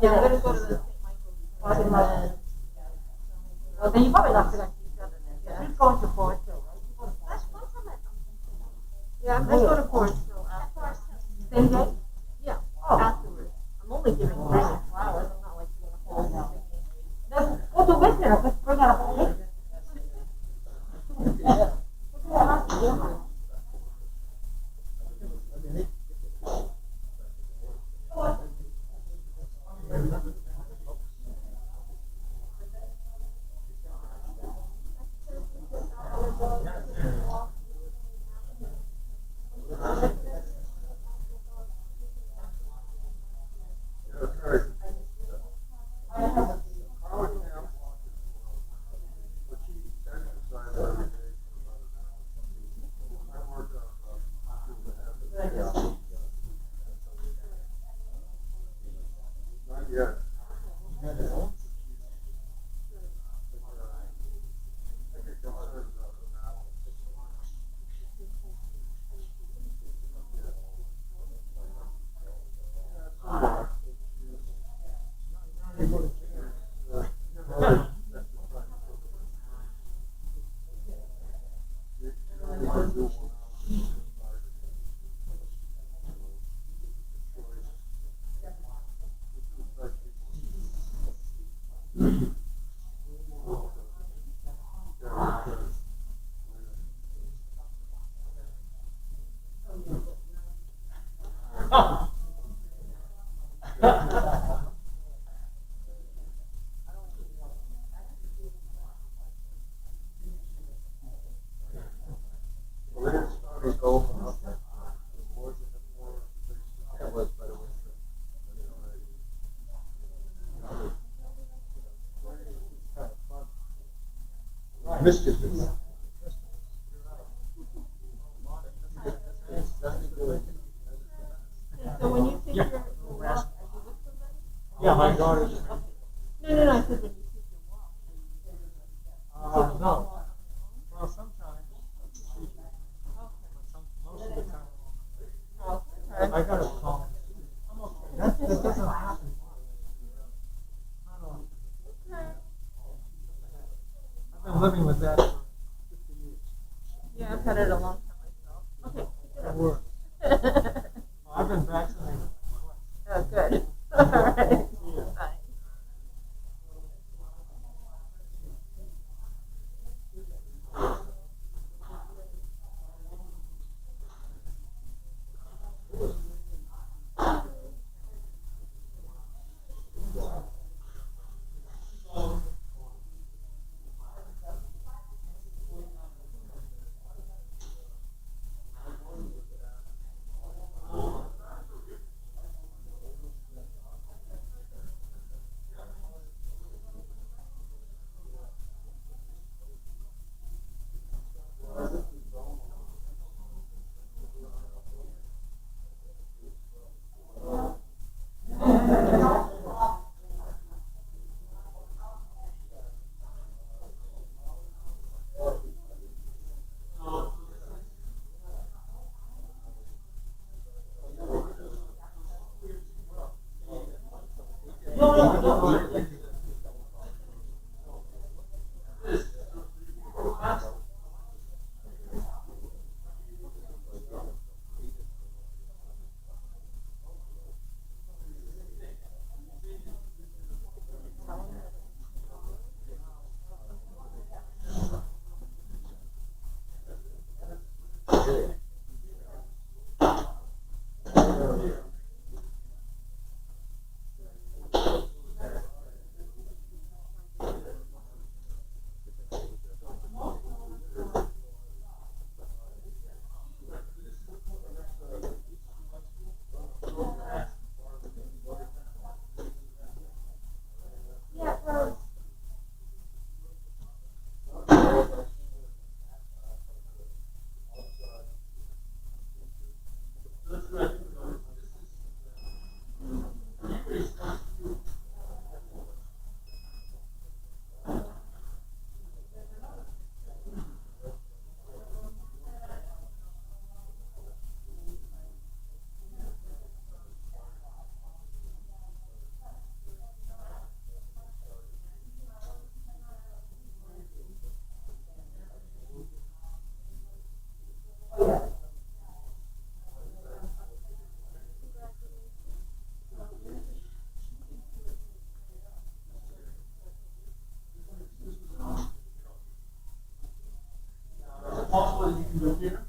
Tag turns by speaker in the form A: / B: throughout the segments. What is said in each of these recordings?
A: Yeah, I'm gonna go to the St. Michael's. Well, then you probably not gonna see each other then. Yeah. He's going to Forest Hill, right? Yeah, I'm going to Forest Hill after. Same day? Yeah. Oh. Afterwards. I'm only giving 3 flowers. I'm not like doing a whole thing. Go to Whistler. Let's bring out a whole thing.
B: Mischievous.
A: So when you take your walk, are you with somebody?
B: Yeah, my daughter's.
A: No, I said when you take your walk.
B: living with that for 50 years.
A: Yeah, I've had it a long time myself. Okay, pick it
B: It
A: up.
B: works. I've been vaccinated twice.
A: Oh, good. All right.
B: Yeah.
A: Bye. Yeah, well,
B: Also, you can do here.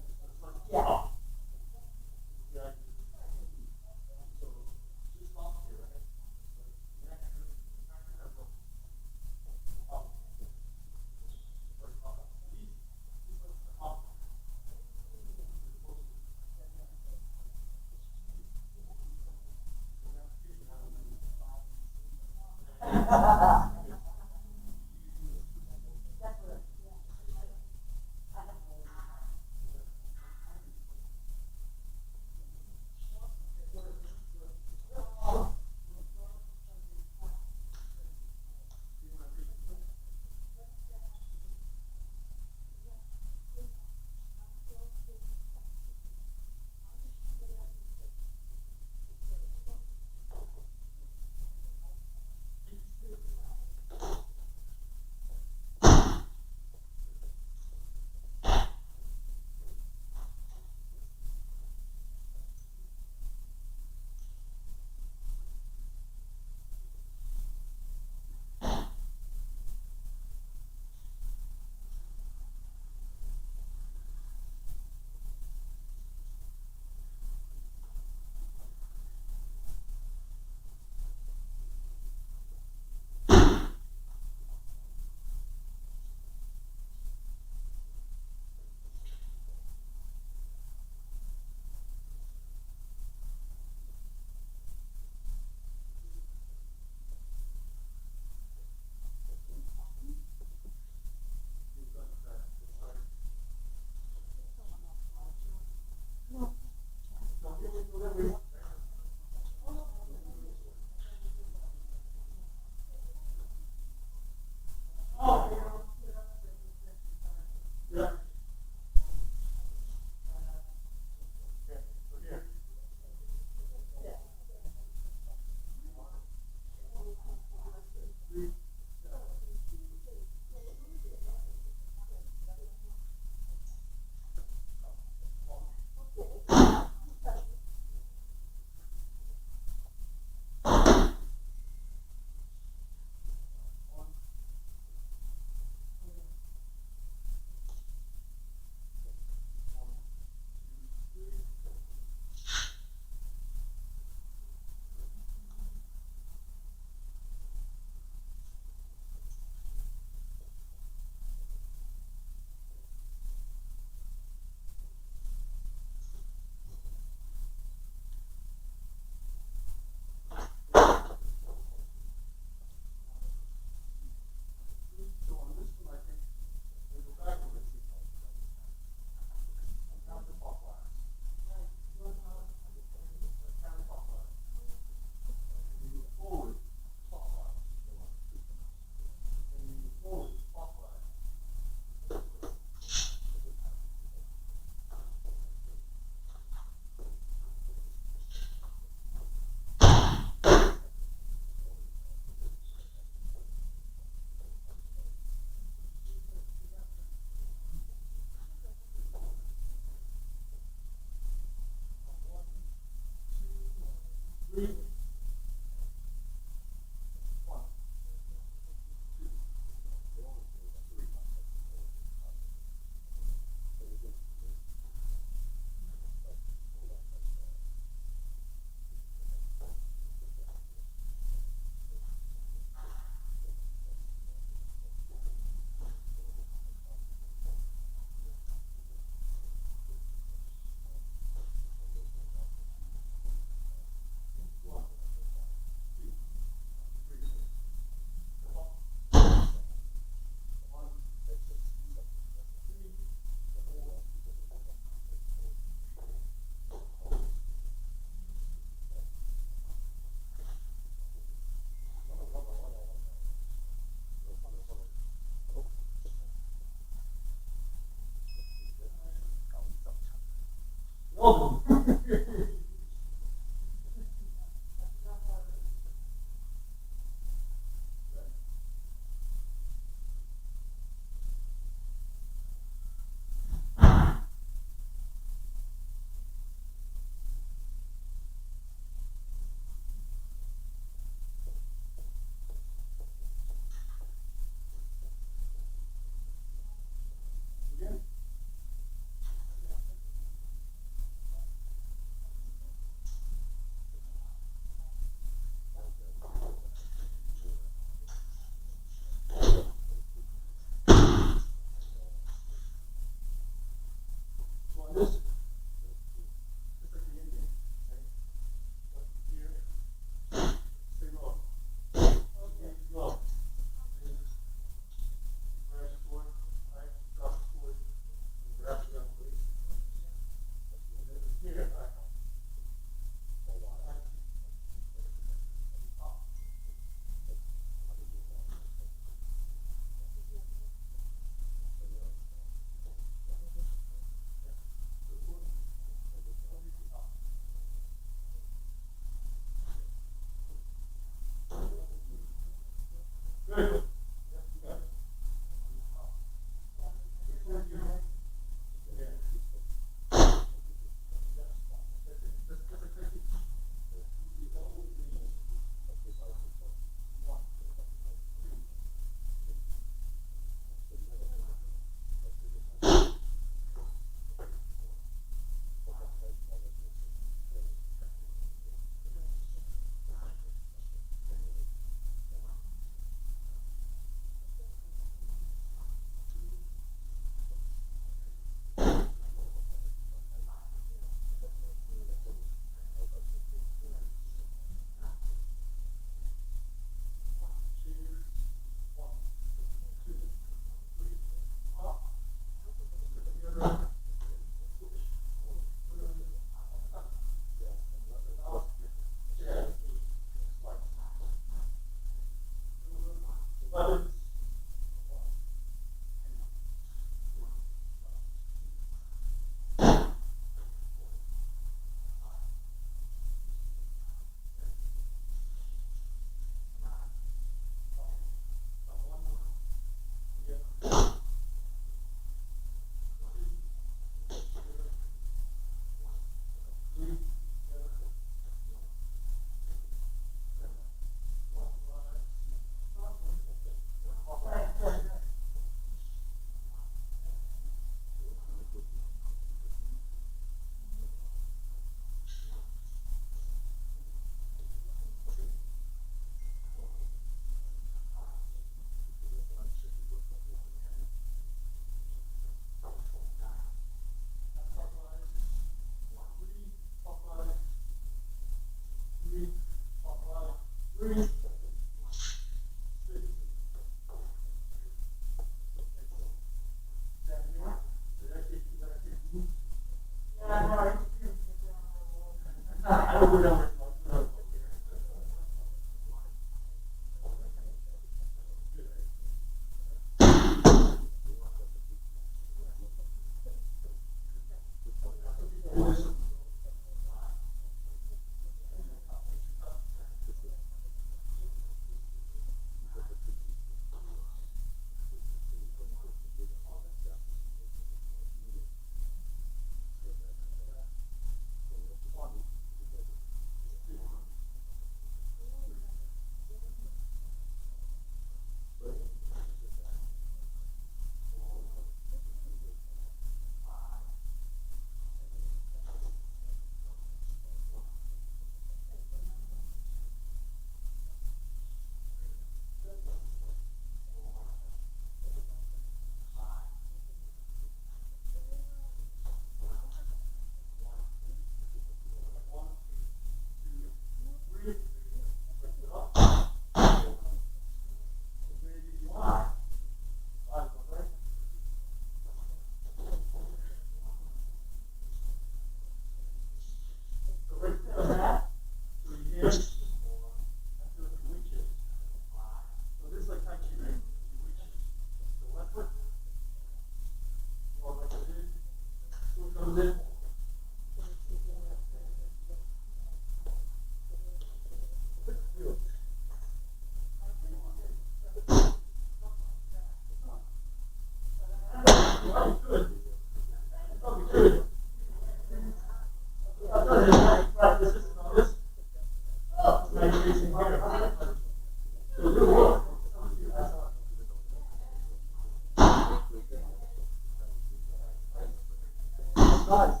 B: Yeah.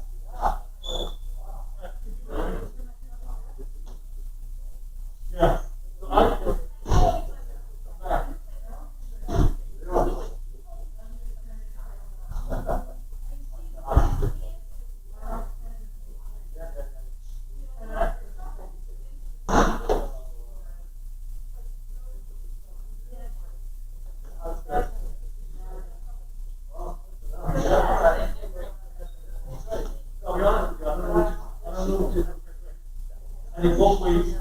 B: I'll be honest with you, I don't know which is I think both ways.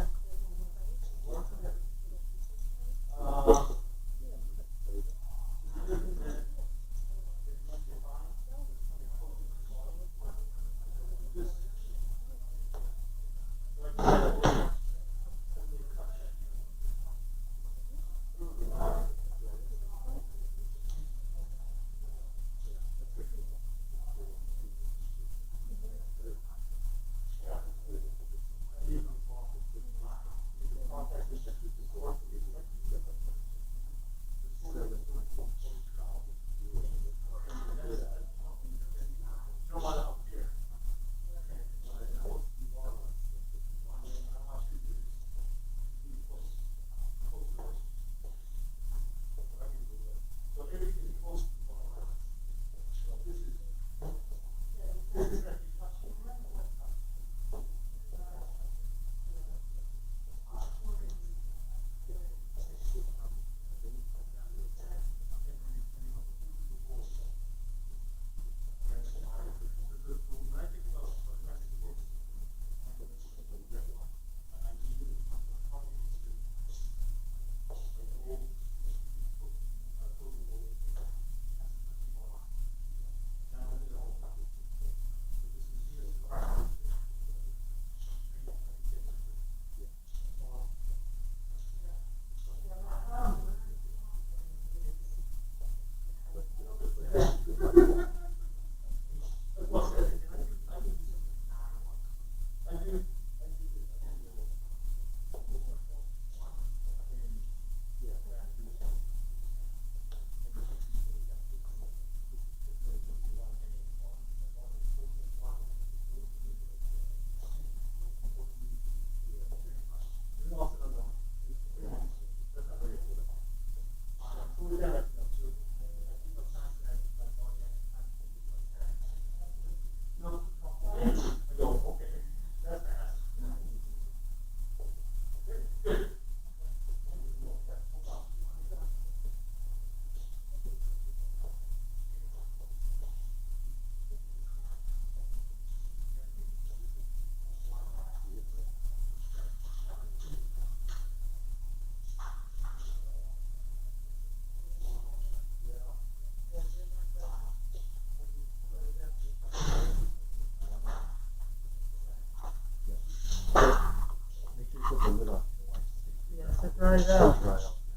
C: Dry it out.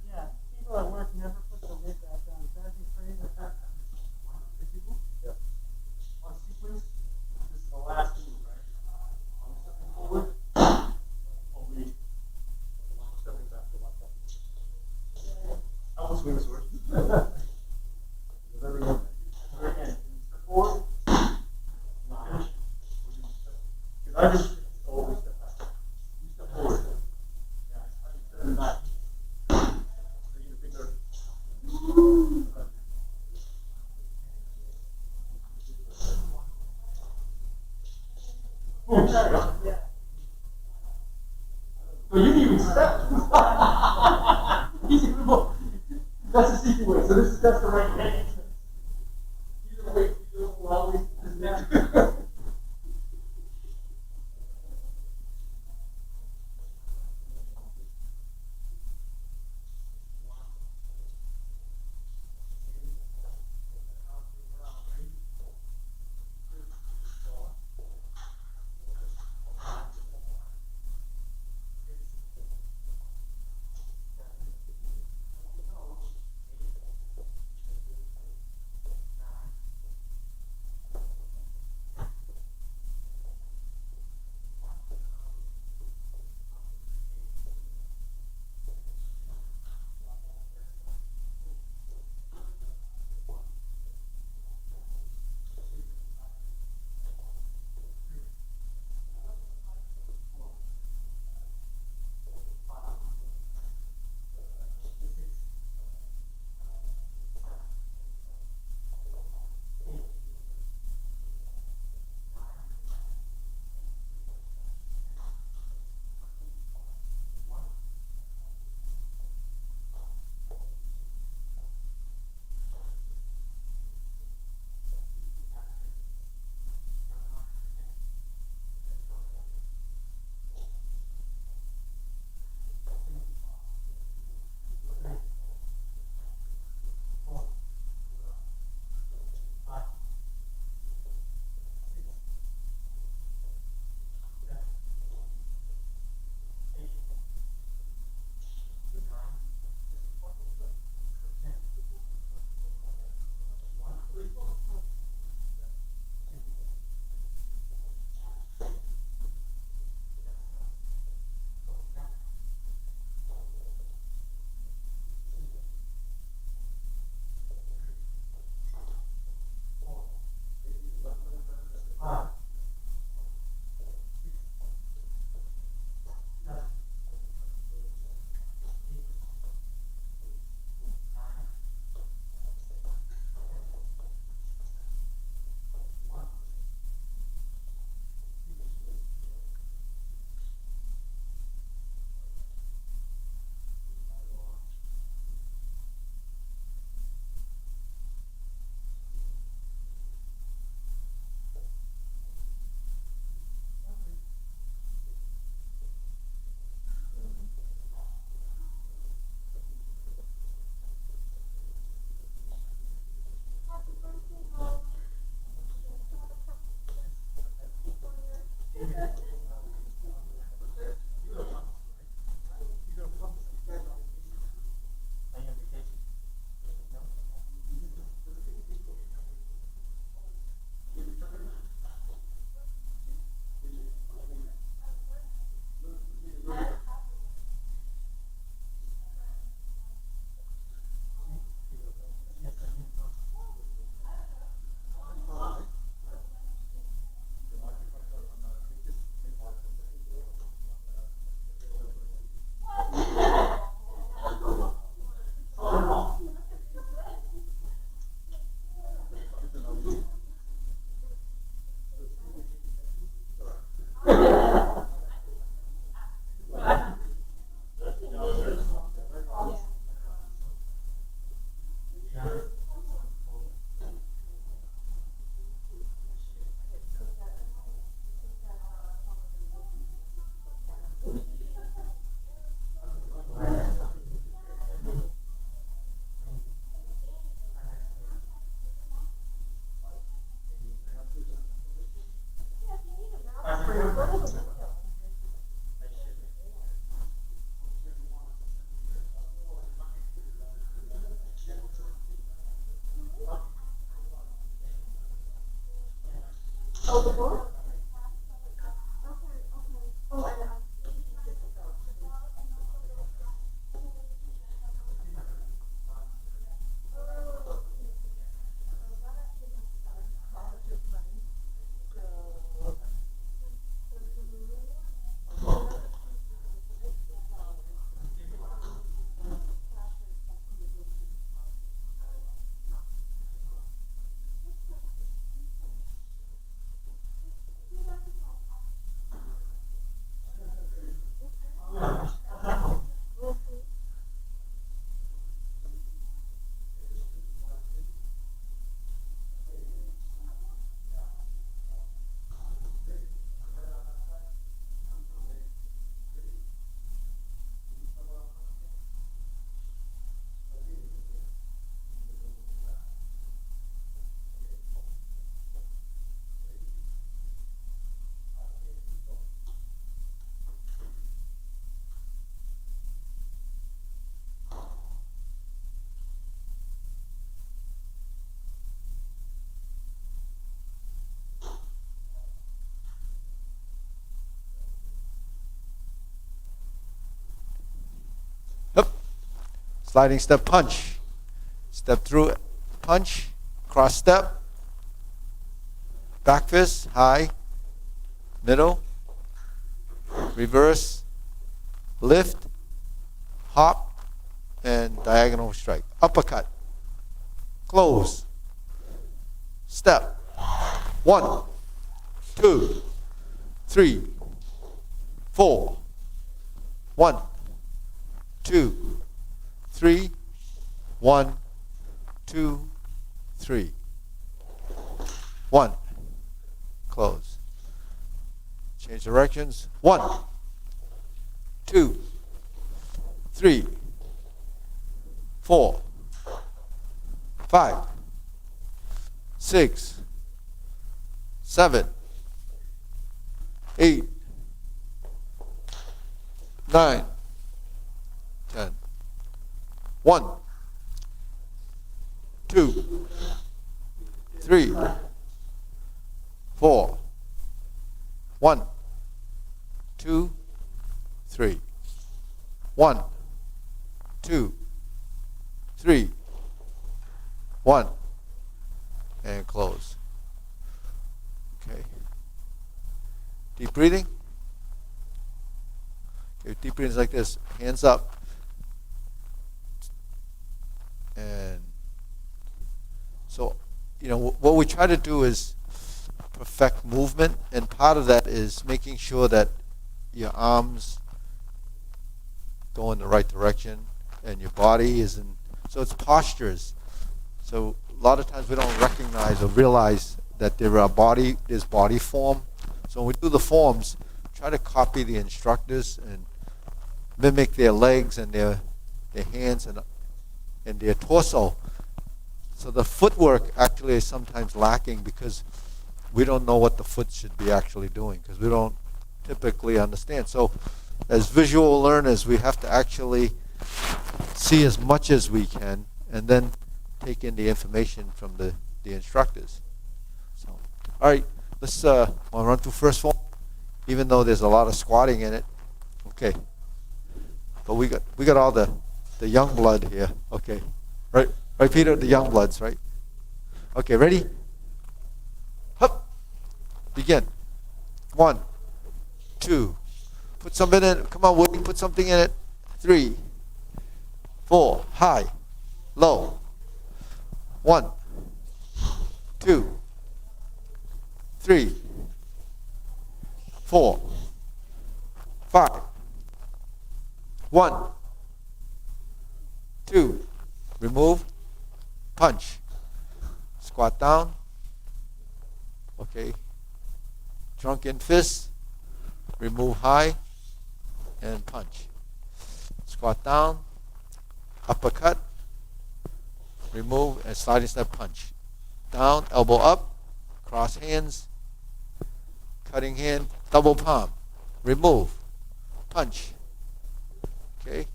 C: Yeah, people at work never put the lid back on. Drives me crazy.
B: Yeah. On sequence, this is the last move, right? I'm stepping forward. Only stepping back to watch out. I will swing the sword. Very good. Very good. Step forward. Finish. Because I just always step back. You step forward. Yeah, I just step in back. Make it a bigger. Boom. There we go.
C: Yeah.
B: So you can even step. He's even more. That's the secret way. So that's the right hand. These are the way you do it always.
D: Sliding step punch. Step through, punch, cross step, back fist, high, middle, reverse, lift, hop, and diagonal strike. Uppercut, close, step, 1, 2, 3, 4, 1, 2, 3, 1, 2, 3, 1, close. Change directions. 1, 2, 3, 4, 5, 6, 7, 8, 9, 10. 1, 2, 3, 4, 1, 2, 3, 1, 2, 3, 1, and close. Okay. Deep breathing. Okay, deep breathing is like this. Hands up. And so, what we try to do is perfect movement, and part of that is making sure that your arms go in the right direction and your body is in. So it's postures. So a lot of times we don't recognize or realize that there's body form. So when we do the forms, try to copy the instructors and mimic their legs and their hands and their torso. So the footwork actually is sometimes lacking because we don't know what the foot should be actually doing, because we don't typically understand. So as visual learners, we have to actually see as much as we can and then take in the information from the instructors. So, all right, let's want to run through first form, even though there's a lot of squatting in it. Okay, but we got all the young blood here. Okay, right, Peter, the young bloods, right? Okay, ready? Hup. Begin. 1, 2. Put something in it. Come on, Woody. Put something in it. 3, 4. High, low. 1, 2, 3, 4, 5. 1, 2. Remove. Punch. Squat down. Okay. Drunken Fist. Remove high and punch. Squat down. Uppercut. Remove and sliding step punch. Down, elbow up, cross hands, cutting hand, double palm. Remove. Punch. Okay.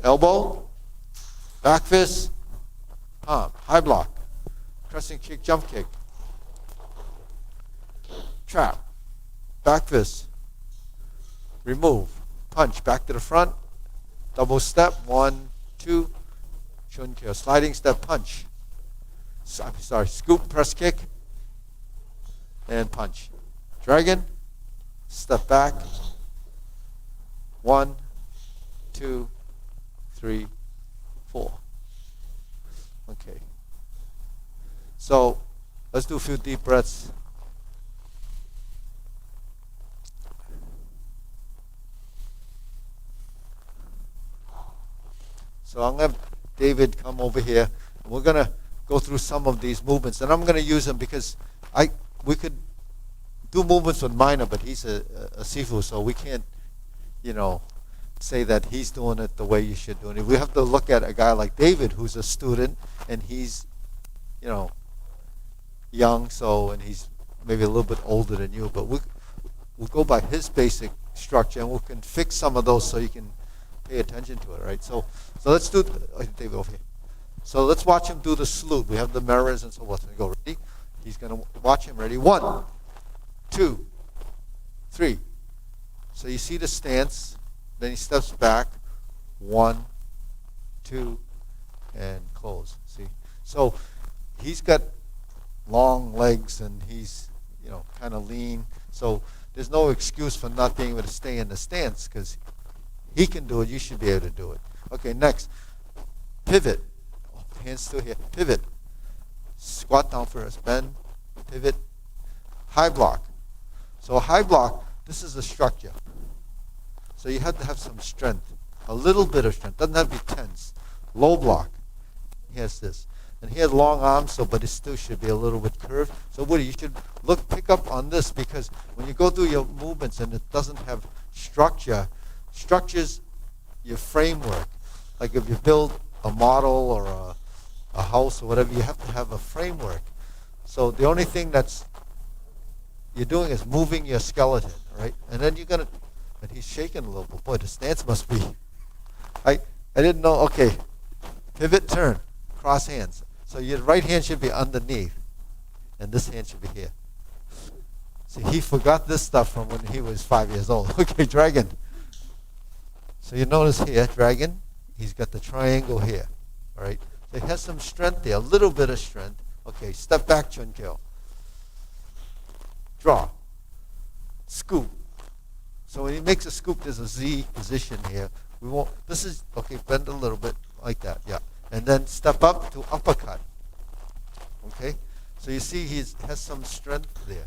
D: Elbow, back fist, palm, high block, crescent kick, jump kick. trap, back fist, remove, punch, back to the front, double step, 1, 2, chun kyo, sliding step, punch. Sorry, scoop, press kick, and punch. Dragon, step back, 1, 2, 3, 4. Okay. So let's do a few deep breaths. So I'm going to have David come over here. We're going to go through some of these movements, and I'm going to use them because we could do movements with minor, but he's a sifu, so we can't, say that he's doing it the way you should do it. We have to look at a guy like David, who's a student, and he's, young, and he's maybe a little bit older than you, but we'll go by his basic structure, and we can fix some of those so you can pay attention to it, right? So let's do David over here. So let's watch him do the salute. We have the mirrors and so forth. We go, ready? He's going to watch him. Ready? 1, 2, 3. So you see the stance. Then he steps back. 1, 2, and close. See? So he's got long legs and he's, kind of lean. So there's no excuse for not being able to stay in the stance because he can do it. You should be able to do it. Okay, next. Pivot. Hands still here. Pivot. Squat down first. Bend. Pivot. High block. So a high block, this is a structure. So you have to have some strength. A little bit of strength. Doesn't have to be tense. Low block. He has this. And he has long arms, but it still should be a little bit curved. So Woody, you should pick up on this because when you go through your movements and it doesn't have structure, structure's your framework. Like if you build a model or a house or whatever, you have to have a framework. So the only thing you're doing is moving your skeleton, right? And then and he's shaking a little bit. Boy, the stance must be, I didn't know, okay, pivot, turn, cross hands. So your right hand should be underneath, and this hand should be here. See, he forgot this stuff from when he was 5 years old. Okay, dragon. So you notice here, dragon, he's got the triangle here, all right? So he has some strength there, a little bit of strength. Okay, step back, chun kyo. Draw. Scoop. So when he makes a scoop, there's a Z position here. Okay, bend a little bit like that, yeah. And then step up to uppercut. Okay? So you see he has some strength there.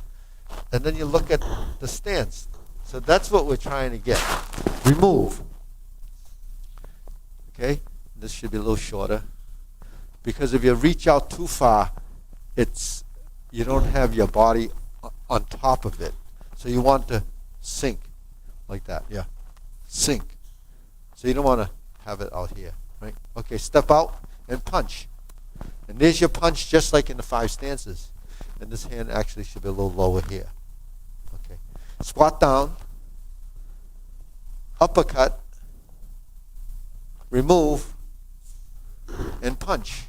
D: And then you look at the stance. So that's what we're trying to get. Remove. Okay? This should be a little shorter. Because if you reach out too far, you don't have your body on top of it. So you want to sink like that, yeah. Sink. So you don't want to have it out here, right? Okay, step out and punch. And there's your punch just like in the 5 stances. And this hand actually should be a little lower here. Okay. Squat down. Uppercut. Remove. And punch.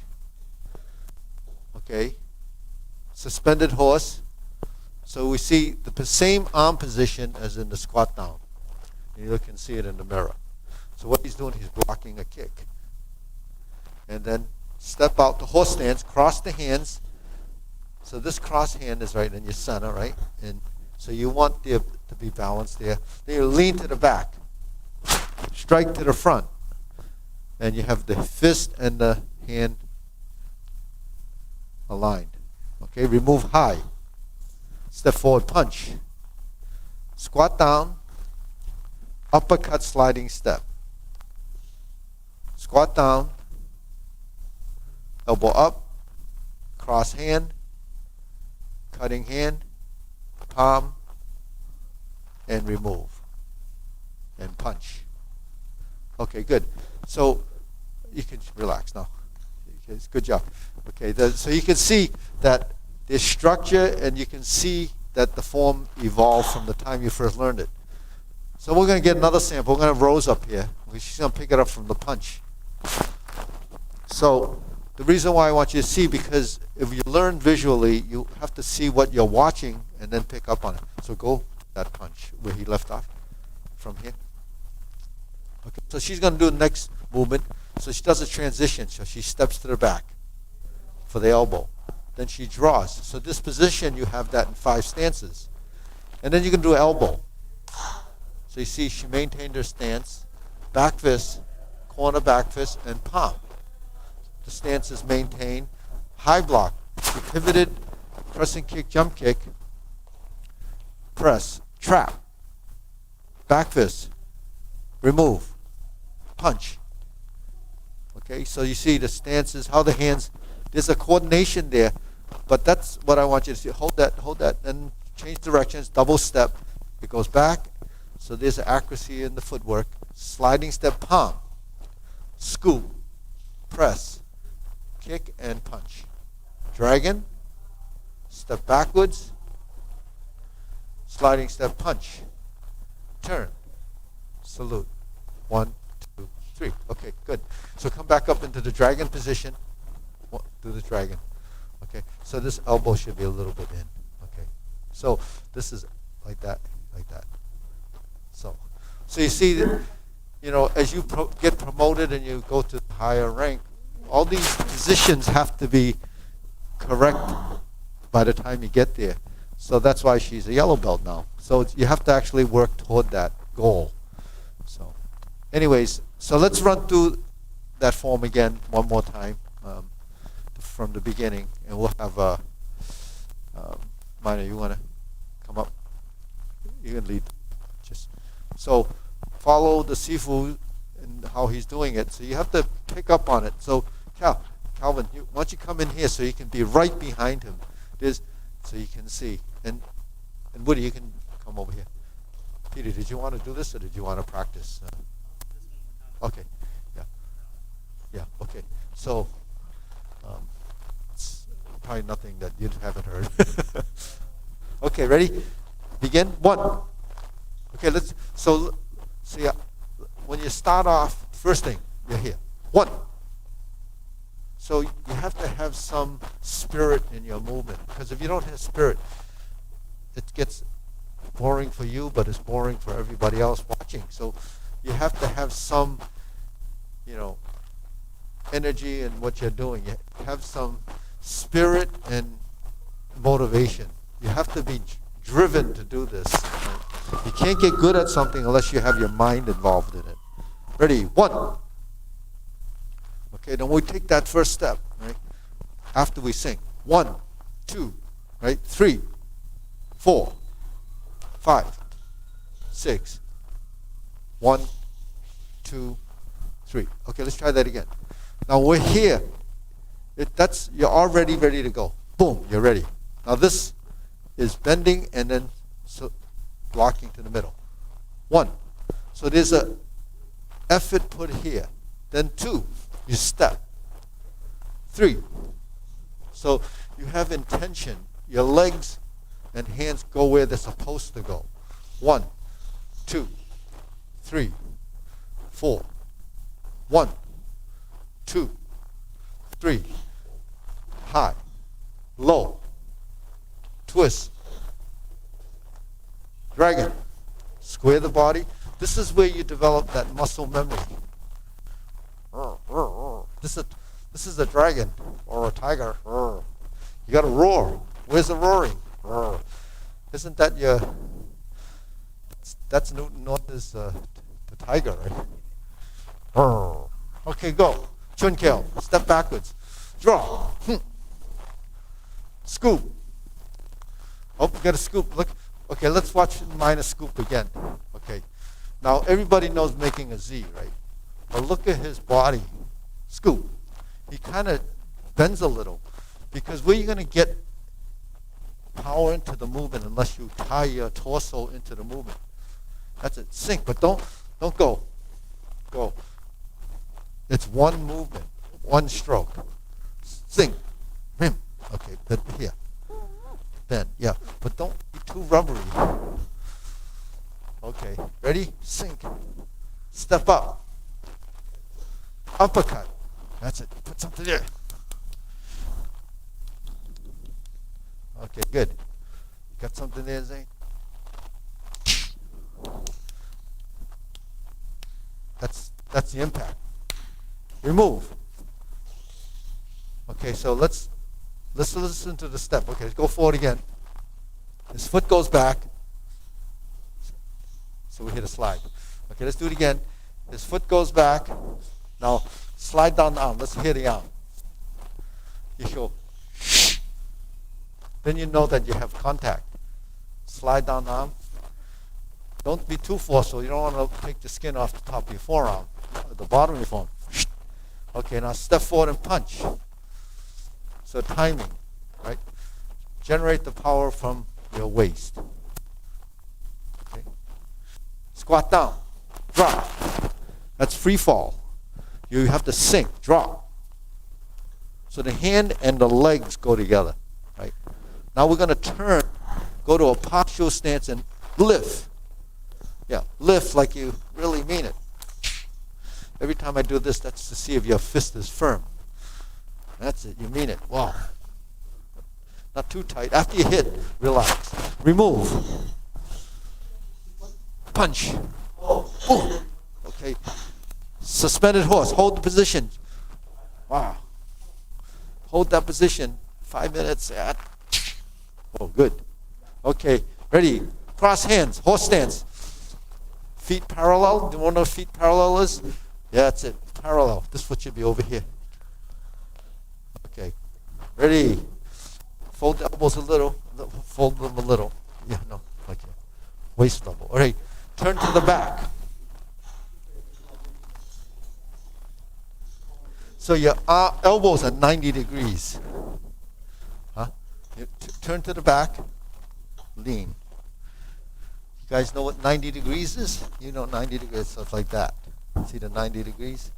D: Okay. Suspended horse. So we see the same arm position as in the squat down. And you can see it in the mirror. So what he's doing, he's blocking a kick. And then step out, the horse stance, cross the hands. So this cross hand is right in your center, right? And so you want to be balanced there. Then you lean to the back. Strike to the front. And you have the fist and the hand aligned. Okay, remove high. Step forward, punch. Squat down. Uppercut sliding step. Squat down. Elbow up. Cross hand. Cutting hand. Palm. And remove. And punch. Okay, good. So you can relax now. Okay, good job. Okay, so you can see that there's structure, and you can see that the form evolved from the time you first learned it. So we're going to get another sample. We're going to have Rose up here. She's going to pick it up from the punch. So the reason why I want you to see, because if you learn visually, you have to see what you're watching and then pick up on it. So go that punch where he left off from here. Okay, so she's going to do the next movement. So she does a transition. So she steps to the back for the elbow. Then she draws. So this position, you have that in 5 stances. And then you can do elbow. So you see she maintained her stance. Back fist, corner back fist, and palm. The stance is maintained. High block. She pivoted, pressing kick, jump kick, press, trap, back fist, remove, punch. Okay, so you see the stances, how the hands, there's a coordination there, but that's what I want you to see. Hold that, and change directions, double step. It goes back, so there's an accuracy in the footwork. Sliding step, palm, scoop, press, kick, and punch. Dragon, step backwards, sliding step, punch, turn, salute. 1, 2, 3. Okay, good. So come back up into the dragon position. Do the dragon. Okay, so this elbow should be a little bit in. Okay, so this is like that, like that. So you see that, you know, as you get promoted and you go to higher rank, all these positions have to be correct by the time you get there. So that's why she's a yellow belt now. So you have to actually work toward that goal. So anyways, so let's run through that form again one more time from the beginning, and we'll have Minor, you want to come up? You can lead. So follow the sifu and how he's doing it. So you have to pick up on it. So Calvin, why don't you come in here so you can be right behind him. So you can see. And Woody, you can come over here. Peter, did you want to do this or did you want to practice? Okay. Yeah, okay. So it's probably nothing that you haven't heard. Okay, ready? Begin. 1. Okay, so see, when you start off, first thing, you're here. 1. So you have to have some spirit in your movement, because if you don't have spirit, it gets boring for you, but it's boring for everybody else watching. So you have to have some, energy in what you're doing. You have some spirit and motivation. You have to be driven to do this. Right? You can't get good at something unless you have your mind involved in it. Ready? 1. Okay, then we take that first step, right? After we sing. 1, 2, right? 3, 4, 5, 6. 1, 2, 3. Okay, let's try that again. Now we're here. You're already ready to go. Boom, you're ready. Now this is bending and then blocking to the middle. 1. So there's a effort put here. Then 2, you step. 3. So you have intention. Your legs and hands go where they're supposed to go. 1, 2, 3, 4. 1, 2, 3. High, low, twist, dragon, square the body. This is where you develop that muscle memory. This is a dragon or a tiger. You got to roar. Where's the roaring? Isn't that that's Newton North's the tiger, right? Okay, go. Chun Kale. Step backwards. Draw. Scoop. Oh, we got to scoop. Look. Okay, let's watch minor scoop again. Okay. Now, everybody knows making a Z, right? But look at his body. Scoop. He kind of bends a little. Because where are you going to get power into the movement unless you tie your torso into the movement? That's it. Sink, but don't go. Go. It's one movement, one stroke. Sink. Okay, but here. Bend, yeah. But don't be too rubbery. Okay, ready? Sink. Step up. Uppercut. That's it. Put something there. Okay, good. Got something there, Zane? That's the impact. Remove. Okay, so let's listen to the step. Okay, let's go forward again. His foot goes back. So we hit a slide. Okay, let's do it again. His foot goes back. Now slide down the arm. Let's hit the arm. You go. Then you know that you have contact. Slide down the arm. Don't be too forceful. You don't want to take the skin off the top of your forearm, the bottom of your forearm. Okay, now step forward and punch. So timing, right? Generate the power from your waist. Okay. Squat down. Drop. That's free fall. You have to sink. Drop. So the hand and the legs go together, right? Now we're going to turn, go to a postural stance and lift. Yeah, lift like you really mean it. Every time I do this, that's to see if your fist is firm. That's it, you mean it. Wow. Not too tight. After you hit, relax. Remove. Punch. Ooh. Okay. Suspended horse. Hold the position. Wow. Hold that position. 5 minutes. Oh, good. Okay, ready. Cross hands. Horse stance. Feet parallel. Do you want to know what feet parallel is? Yeah, that's it. Parallel. This foot should be over here. Okay. Ready. Fold the elbows a little. Fold them a little. Yeah, no. Okay. Waist level. All right. Turn to the back. So your elbows are 90 degrees. Huh? You turn to the back. Lean. You guys know what 90 degrees is? You know 90 degrees, so it's like that. See the 90 degrees?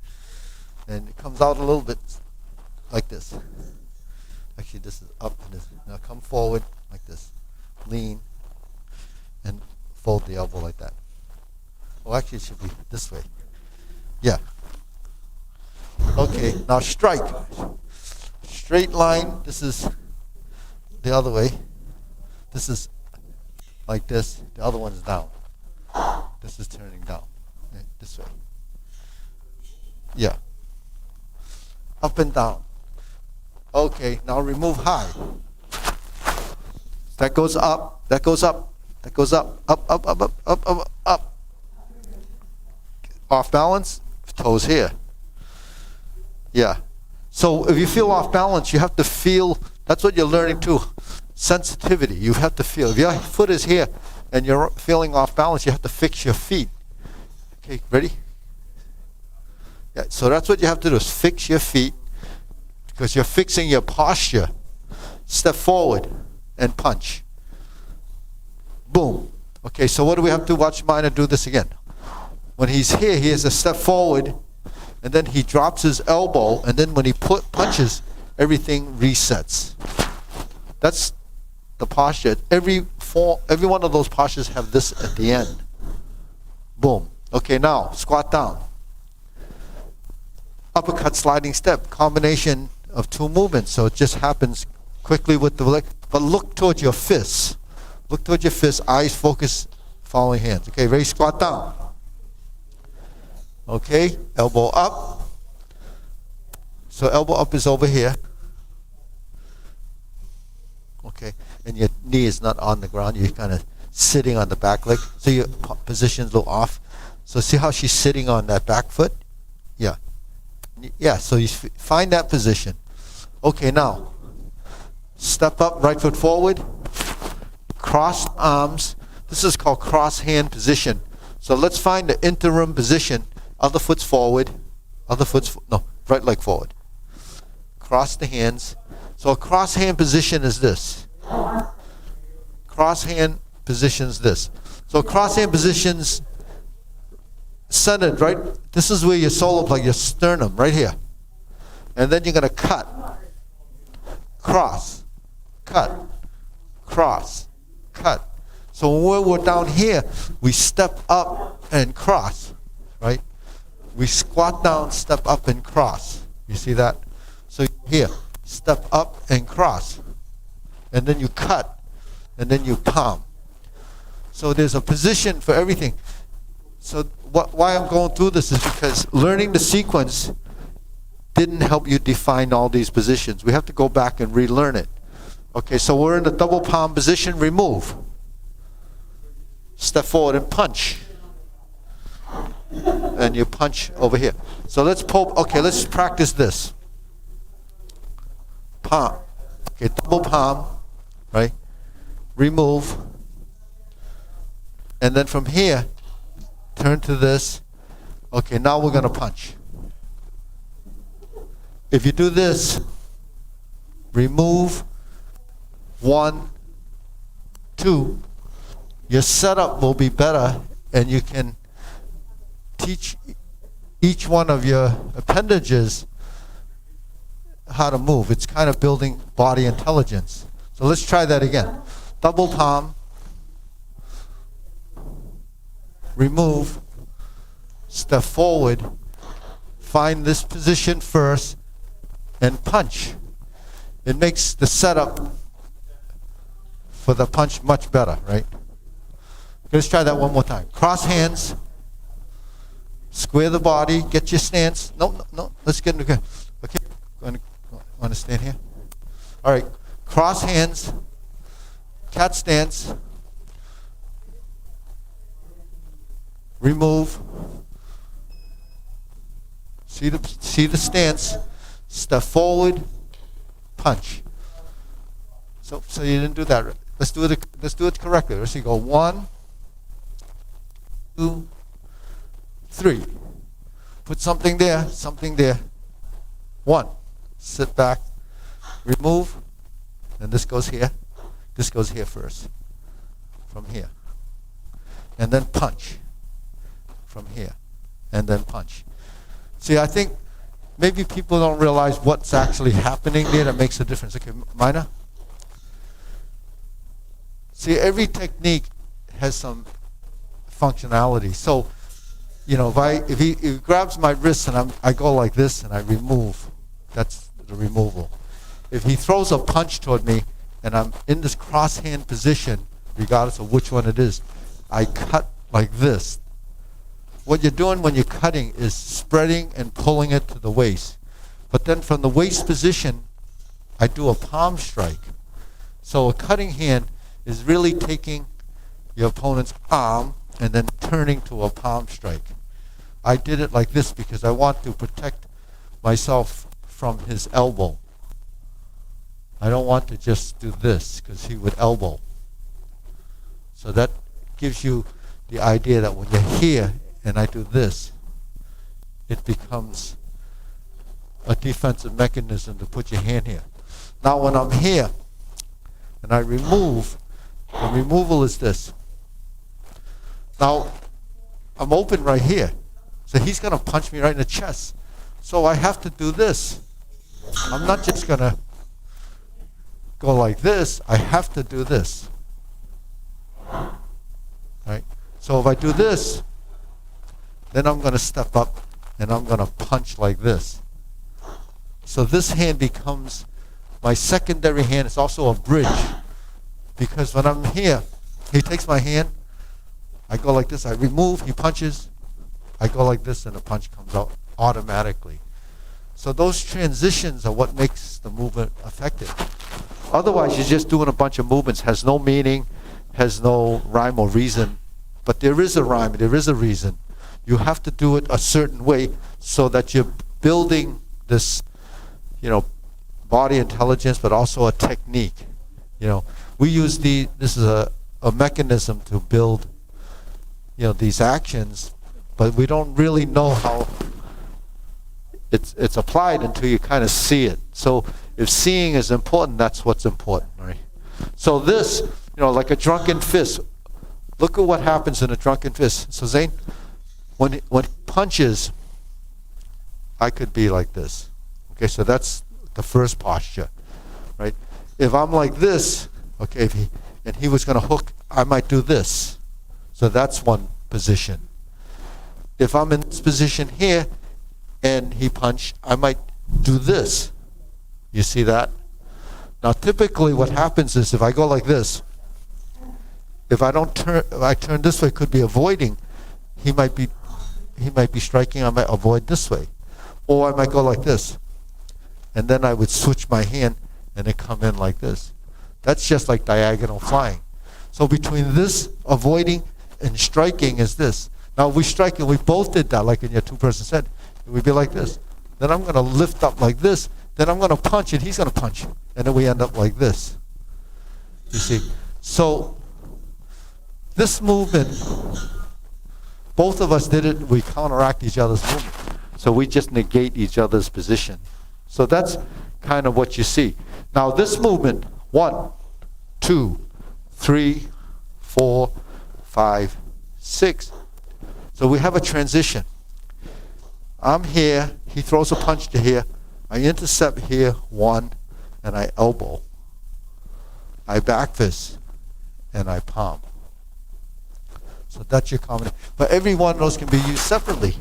D: And it comes out a little bit like this. Actually, this is up. And this. Now come forward like this. Lean. And fold the elbow like that. Oh, actually, it should be this way. Yeah. Okay, now strike. Straight line. This is the other way. This is like this. The other one's down. This is turning down. Okay, this way. Yeah. Up and down. Okay, now remove high. That goes up. That goes up. That goes up. Up, up, up, up, up, up, up. Off balance. Toes here. Yeah. So if you feel off balance, you have to feel. That's what you're learning too. Sensitivity. You have to feel. If your foot is here and you're feeling off balance, you have to fix your feet. Okay, ready? Yeah, so that's what you have to do is fix your feet because you're fixing your posture. Step forward and punch. Boom. Okay, so what do we have to watch Minor do this again? When he's here, he has to step forward and then he drops his elbow and then when he punches, everything resets. That's the posture. Every one of those postures have this at the end. Boom. Okay, now squat down. Uppercut sliding step, combination of two movements. So it just happens quickly with the leg. But look towards your fists. Look towards your fists, eyes focus, following hands. Okay, ready, squat down. Okay, elbow up. So elbow up is over here. Okay, and your knee is not on the ground. You're kind of sitting on the back leg. So your position's a little off. So see how she's sitting on that back foot? Yeah. Yeah, so you find that position. Okay, now, step up, right foot forward. Cross arms. This is called cross hand position. So let's find the interim position. Other foot's forward. Right leg forward. Cross the hands. So a cross hand position is this. Cross hand positions this. So cross hand positions centered, right? This is where your solar plug, your sternum, right here. And then you're going to cut. Cross. Cut. Cross. Cut. So when we're down here, we step up and cross, right? We squat down, step up and cross. You see that? So here, step up and cross. and then you cut, and then you palm. So there's a position for everything. So why I'm going through this is because learning the sequence didn't help you define all these positions. We have to go back and relearn it. Okay, so we're in the double palm position, remove. Step forward and punch. And you punch over here. So let's practice this. Palm. Okay, double palm, right? Remove. And then from here, turn to this. Okay, now we're going to punch. If you do this, remove, 1, 2, your setup will be better, and you can teach each one of your appendages how to move. It's kind of building body intelligence. So let's try that again. Double palm, remove, step forward, find this position first, and punch. It makes the setup for the punch much better, right? Let's try that one more time. Cross hands, square the body, get your stance. No, let's get into it. Okay, want to stand here? All right, cross hands, cat stance, remove. See the stance. Step forward, punch. So you didn't do that. Let's do it correctly. Let's see. Go 1, 2, 3. Put something there. 1. Sit back. Remove. And this goes here. This goes here first. From here. And then punch. From here. And then punch. See, I think maybe people don't realize what's actually happening there that makes a difference. Okay, Mina? See, every technique has some functionality. So, if he grabs my wrist and I go like this and I remove, that's the removal. If he throws a punch toward me and I'm in this cross hand position, regardless of which one it is, I cut like this. What you're doing when you're cutting is spreading and pulling it to the waist. But then from the waist position, I do a palm strike. So a cutting hand is really taking your opponent's arm and then turning to a palm strike. I did it like this because I want to protect myself from his elbow. I don't want to just do this because he would elbow. So that gives you the idea that when you're here and I do this, it becomes a defensive mechanism to put your hand here. Now when I'm here and I remove, the removal is this. Now I'm open right here. So he's going to punch me right in the chest. So I have to do this. I'm not just going to go like this. I have to do this. Right? So if I do this, then I'm going to step up and I'm going to punch like this. So this hand becomes my secondary hand. It's also a bridge. Because when I'm here, he takes my hand, I go like this, I remove, he punches, I go like this, and the punch comes out automatically. So those transitions are what makes the movement effective. Otherwise, you're just doing a bunch of movements, has no meaning, has no rhyme or reason. But there is a rhyme, there is a reason. You have to do it a certain way so that you're building this, body intelligence, but also a technique. We use this is a mechanism to build, these actions, but we don't really know how it's applied until you kind of see it. So if seeing is important, that's what's important, right? So this, like a drunken fist. Look at what happens in a drunken fist. So Zane, when he punches, I could be like this. Okay, so that's the first posture, right? If I'm like this, okay, and he was going to hook, I might do this. So that's one position. If I'm in this position here and he punched, I might do this. You see that? Now typically what happens is if I go like this, if I turn this way, could be avoiding, he might be striking, I might avoid this way. Or I might go like this. And then I would switch my hand and then come in like this. That's just like diagonal flying. So between this avoiding and striking is this. Now if we strike and we both did that, like in your two-person set, it would be like this. Then I'm going to lift up like this. Then I'm going to punch and he's going to punch. And then we end up like this. You see? So this movement, both of us did it, we counteract each other's movement. So we just negate each other's position. So that's kind of what you see. Now this movement, 1, 2, 3, 4, 5, 6. So we have a transition. I'm here, he throws a punch to here, I intercept here, 1, and I elbow. I back fist, and I palm. So that's your combination. But every one of those can be used separately.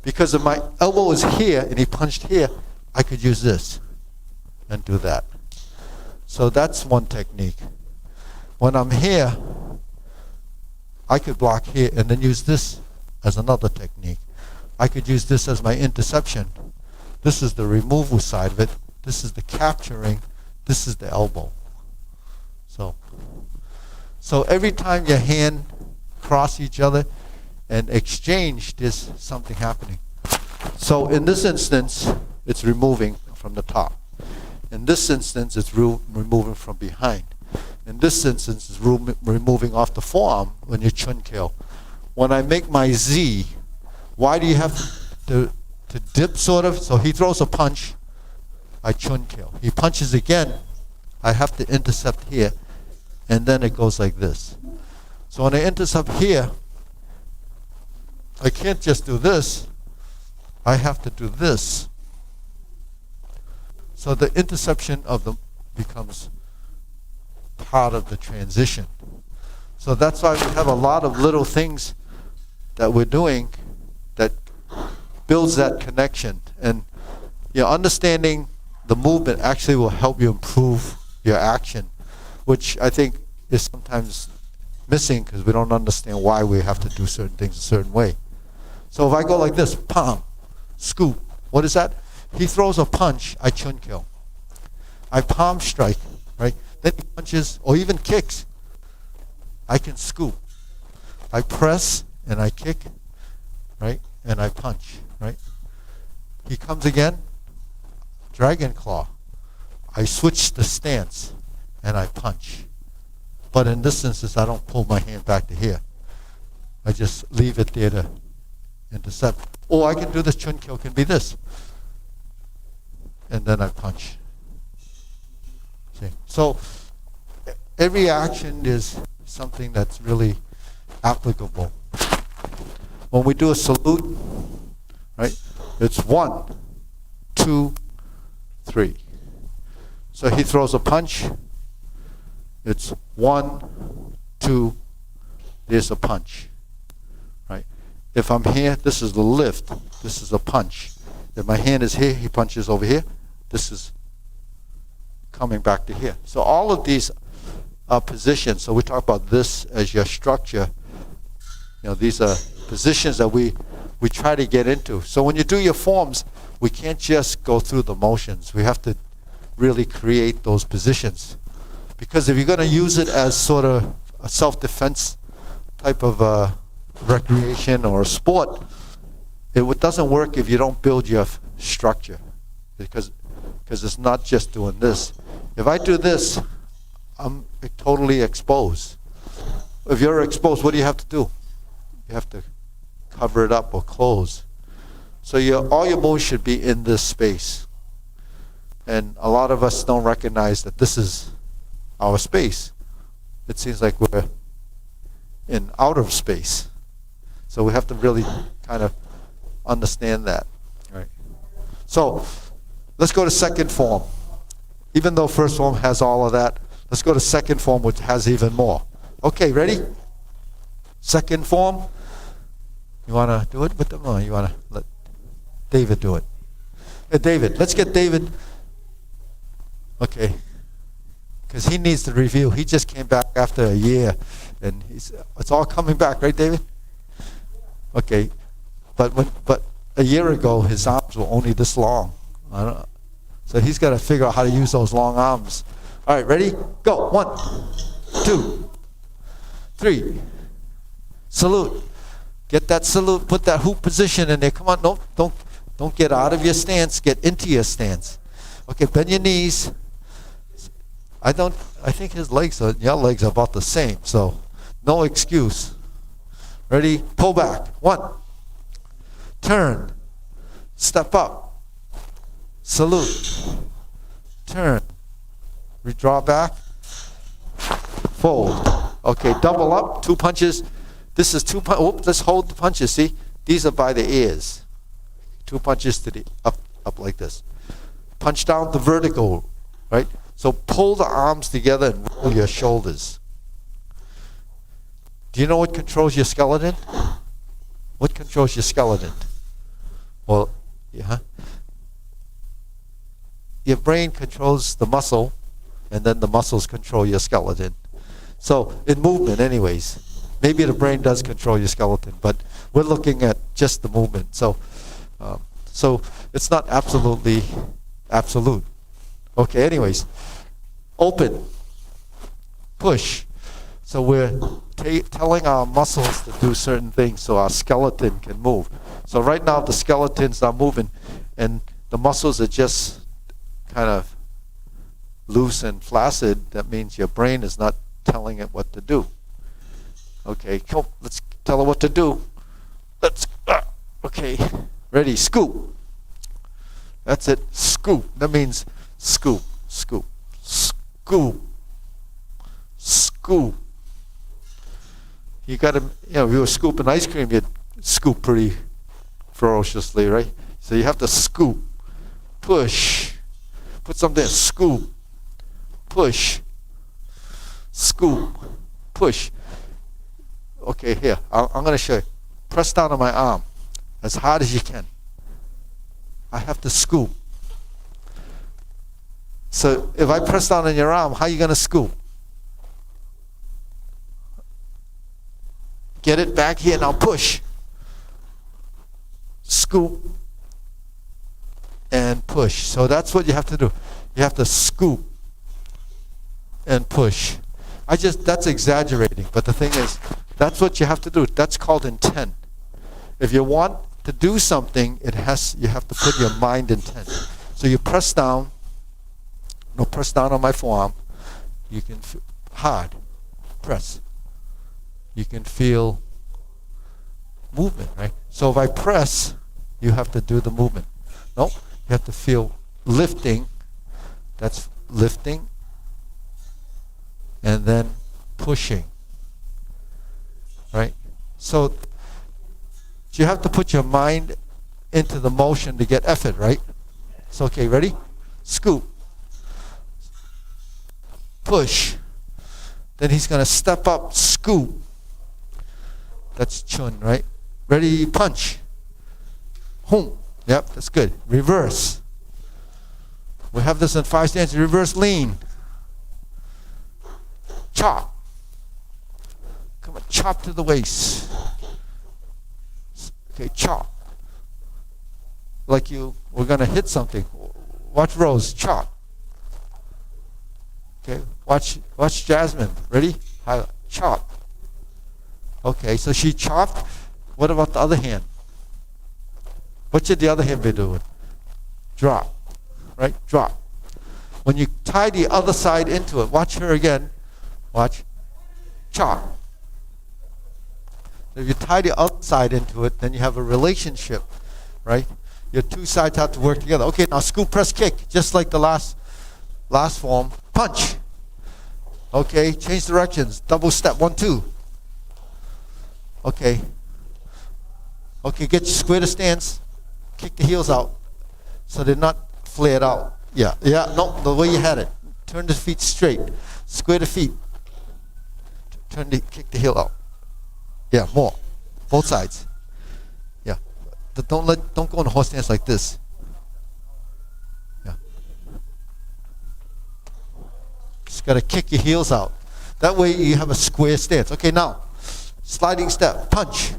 D: Because if my elbow is here, and he punched here, I could use this and do that. So that's one technique. When I'm here, I could block here and then use this as another technique. I could use this as my interception. This is the removal side of it. This is the capturing. This is the elbow. So every time your hand cross each other and exchange, there's something happening. So in this instance, it's removing from the top. In this instance, it's removing from behind. In this instance, it's removing off the forearm when you chun kill. When I make my Z, why do you have to dip sort of? So he throws a punch, I chun kill. He punches again, I have to intercept here, and then it goes like this. So when I intercept here, I can't just do this, I have to do this. So the interception of them becomes part of the transition. So that's why we have a lot of little things that we're doing that builds that connection. And understanding the movement actually will help you improve your action, which I think is sometimes missing because we don't understand why we have to do certain things a certain way. So if I go like this, palm, scoop, what is that? He throws a punch, I chun kill. I palm strike, right? Then he punches or even kicks. I can scoop. I press and I kick, right? And I punch, right? He comes again, dragon claw. I switch the stance and I punch. But in this instance, I don't pull my hand back to here. I just leave it there to intercept. Or I can do this chun kill, can be this. And then I punch. See? So every action is something that's really applicable. When we do a salute, right, it's 1, 2, 3. So he throws a punch, it's 1, 2, there's a punch, right? If I'm here, this is the lift, this is a punch. If my hand is here, he punches over here, this is coming back to here. So all of these positions, so we talk about this as your structure, these are positions that we try to get into. So when you do your forms, we can't just go through the motions. We have to really create those positions. Because if you're going to use it as sort of a self-defense type of recreation or a sport, it doesn't work if you don't build your structure. Because it's not just doing this. If I do this, I'm totally exposed. If you're exposed, what do you have to do? You have to cover it up or close. So all your moves should be in this space. And a lot of us don't recognize that this is our space. It seems like we're in outer space. So we have to really kind of understand that. Right? So let's go to second form. Even though first form has all of that, let's go to second form, which has even more. Okay, ready? Second form. You want to do it with them, or you want to let David do it? Hey, David, let's get David. Okay, because he needs to review. He just came back after a year, and it's all coming back, right, David? Okay, but a year ago his arms were only this long. I don't know. So he's got to figure out how to use those long arms. All right, ready? Go. 1, 2, 3. Salute. Get that salute. Put that hoop position in there. Come on, no, don't get out of your stance. Get into your stance. Okay, bend your knees. I think his legs are, your legs are about the same, so no excuse. Ready? Pull back. 1. Turn. Step up. Salute. Turn. Redraw back. Fold. Okay, double up. 2 punches. This is 2 punches. Oops, let's hold the punches. See? These are by the ears. 2 punches to the up like this. Punch down the vertical, right? So pull the arms together and roll your shoulders. Do you know what controls your skeleton? What controls your skeleton? Well, yeah. Your brain controls the muscle, and then the muscles control your skeleton. So in movement anyways, maybe the brain does control your skeleton, but we're looking at just the movement. So it's not absolutely absolute. Okay, anyways, open, push. So we're telling our muscles to do certain things so our skeleton can move. So right now the skeletons are moving and the muscles are just kind of loose and flaccid. That means your brain is not telling it what to do. Okay, come, let's tell it what to do. Okay, ready, scoop. That's it, scoop. That means scoop, scoop, scoop, scoop. You got to, if you were scooping ice cream, you'd scoop pretty ferociously, right? So you have to scoop, push, put something, scoop, push, scoop, push. Okay, here, I'm going to show you. Press down on my arm as hard as you can. I have to scoop. So if I press down on your arm, how are you going to scoop? Get it back here, now push. Scoop and push. So that's what you have to do. You have to scoop and push. That's exaggerating, but the thing is, that's what you have to do. That's called intent. If you want to do something, you have to put your mind intent. So you press down. No, press down on my forearm. You can hard press. You can feel movement, right? So if I press, you have to do the movement. No, you have to feel lifting. That's lifting. And then pushing. Right? So you have to put your mind into the motion to get effort, right? So okay, ready? Scoop. Push. Then he's going to step up, scoop. That's chun, right? Ready, punch. Hum. Yep, that's good. Reverse. We have this in 5 stances. Reverse lean. Chop. Come on, chop to the waist. Okay, chop. Like we're going to hit something. Watch Rose, chop. Okay, watch Jasmine. Ready? Chop. Okay, so she chopped. What about the other hand? What should the other hand be doing? Drop. Right? Drop. When you tie the other side into it, watch her again. Watch. Chop. If you tie the other side into it, then you have a relationship, right? Your two sides have to work together. Okay, now scoop, press, kick, just like the last form. Punch. Okay, change directions. Double step. 1, 2. Okay. Okay, get your square the stance. Kick the heels out so they're not flared out. Yeah, no, the way you had it. Turn the feet straight. Square the feet. Kick the heel out. Yeah, more. Both sides. Yeah. Don't go in a horse stance like this. Yeah. Just got to kick your heels out. That way you have a square stance. Okay, now, sliding step, punch.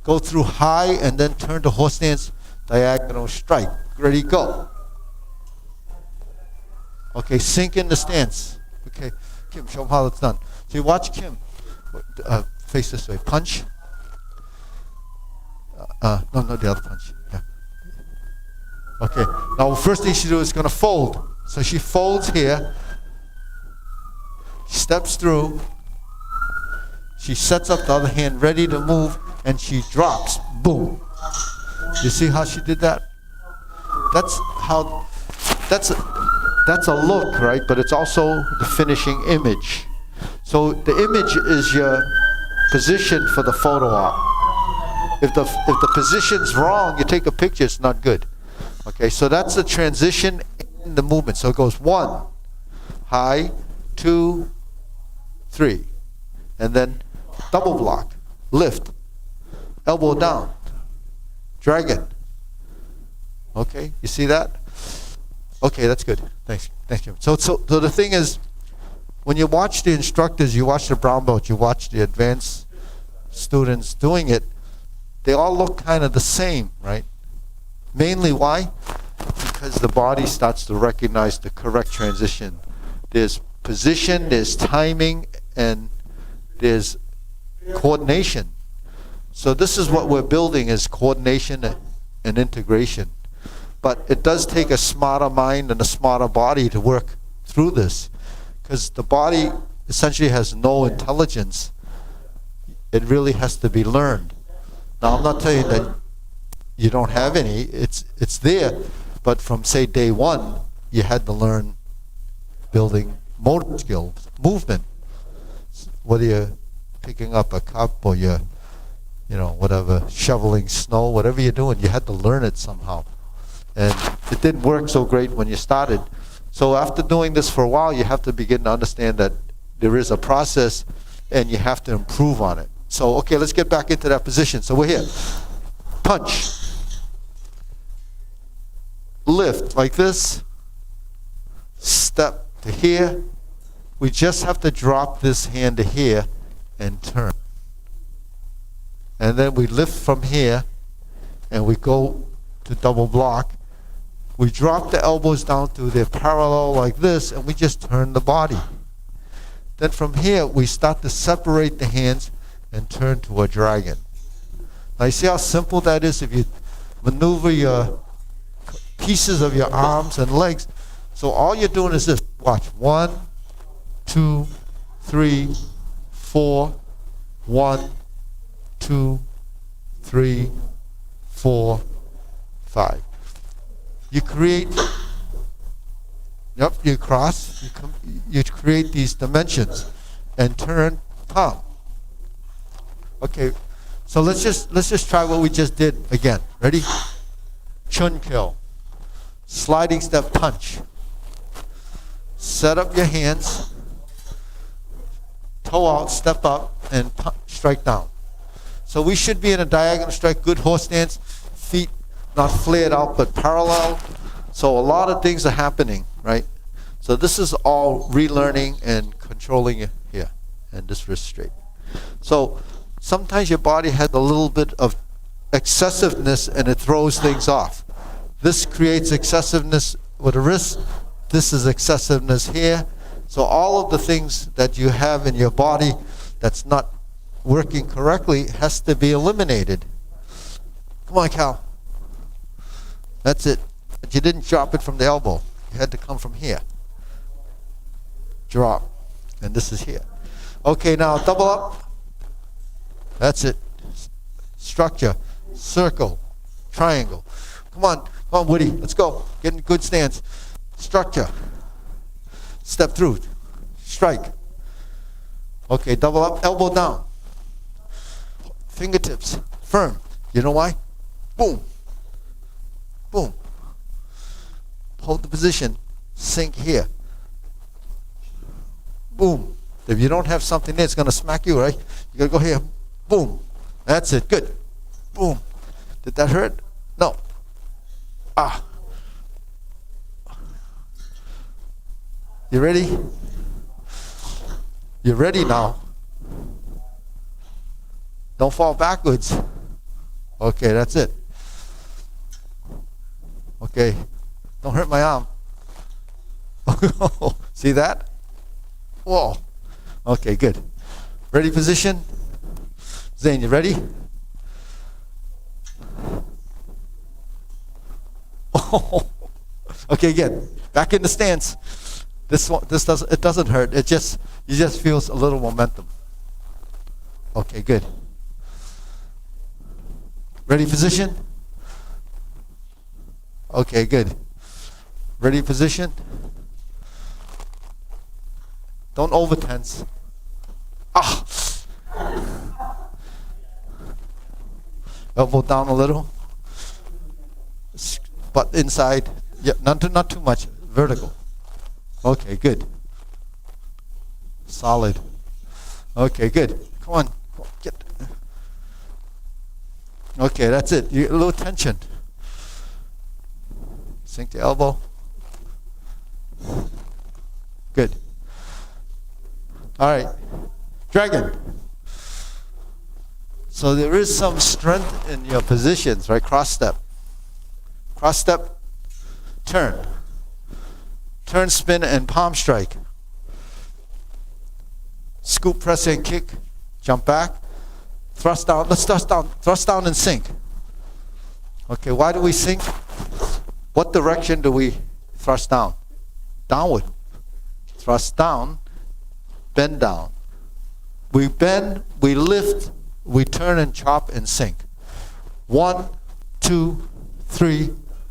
D: Go through high and then turn to horse stance, diagonal strike. Ready, go. Okay, sink in the stance. Okay, Kim, show them how it's done. So you watch Kim. Face this way. Punch. No, the other punch. Yeah. Okay, now the first thing she do is going to fold. So she folds here. Steps through. She sets up the other hand ready to move, and she drops. Boom. You see how she did that? That's a look, right? But it's also the finishing image. So the image is your position for the photo op. If the position's wrong, you take a picture, it's not good. Okay, so that's the transition in the movement. So it goes 1, high, 2, 3, and then double block, lift, elbow down, dragon. Okay, you see that? Okay, that's good. Thanks, Jim. So the thing is, when you watch the instructors, you watch the brown belt, you watch the advanced students doing it, they all look kind of the same, right? Mainly why? Because the body starts to recognize the correct transition. There's position, there's timing, and there's coordination. So this is what we're building, is coordination and integration. But it does take a smarter mind and a smarter body to work through this, because the body essentially has no intelligence. It really has to be learned. Now, I'm not telling you that you don't have any. It's there, but from, say, day one, you had to learn building motor skills, movement. Whether you're picking up a cup or you're, whatever, shoveling snow, whatever you're doing, you had to learn it somehow. And it didn't work so great when you started. So after doing this for a while, you have to begin to understand that there is a process and you have to improve on it. So, okay, let's get back into that position. So we're here. Punch. Lift like this. Step to here. We just have to drop this hand to here and turn. And then we lift from here and we go to double block. We drop the elbows down to their parallel like this, and we just turn the body. Then from here, we start to separate the hands and turn to a dragon. Now you see how simple that is if you maneuver your pieces of your arms and legs. So all you're doing is this. Watch. 1, 2, 3, 4. 1, 2, 3, 4, 5. You create, you cross, you create these dimensions and turn palm. Okay, so let's just try what we just did again. Ready? Chun kill. Sliding step punch. Set up your hands, toe out, step up, and strike down. So we should be in a diagonal strike, good horse stance, feet not flared out but parallel. So a lot of things are happening, right? So this is all relearning and controlling it here, and this wrist straight. So sometimes your body has a little bit of excessiveness and it throws things off. This creates excessiveness with the wrist. This is excessiveness here. So all of the things that you have in your body that's not working correctly has to be eliminated. Come on, Cal. That's it. But you didn't drop it from the elbow. You had to come from here. Drop. And this is here. Okay, now double up. That's it. Structure. Circle. Triangle. Come on, Woody. Let's go. Get in good stance. Structure. Step through. Strike. Okay, double up. Elbow down. Fingertips. Firm. You know why? Boom. Boom. Hold the position. Sink here. Boom. If you don't have something there, it's going to smack you, right? You got to go here. Boom. That's it. Good. Boom. Did that hurt? No. Ah. You ready? You're ready now. Don't fall backwards. Okay, that's it. Okay, don't hurt my arm. See that? Whoa. Okay, good. Ready position? Zane, you ready? Okay, again. Back in the stance. This doesn't hurt. You just feels a little momentum. Okay, good. Ready position? Okay, good. Ready position? Don't over tense. Ah! Elbow down a little. But inside. Yeah, not too much. Vertical. Okay, good. Solid. Okay, good. Come on. Get. Okay, that's it. You, a little tension. Sink the elbow. Good. All right. Dragon. So there is some strength in your positions, right? Cross step. Cross step. Turn. Turn, spin, and palm strike. Scoop, press, and kick. Jump back. Thrust down. Let's thrust down. Thrust down and sink. Okay, why do we sink? What direction do we thrust down? Downward. Thrust down. Bend down. We bend, we lift, we turn and chop and sink. 1, 2, 3,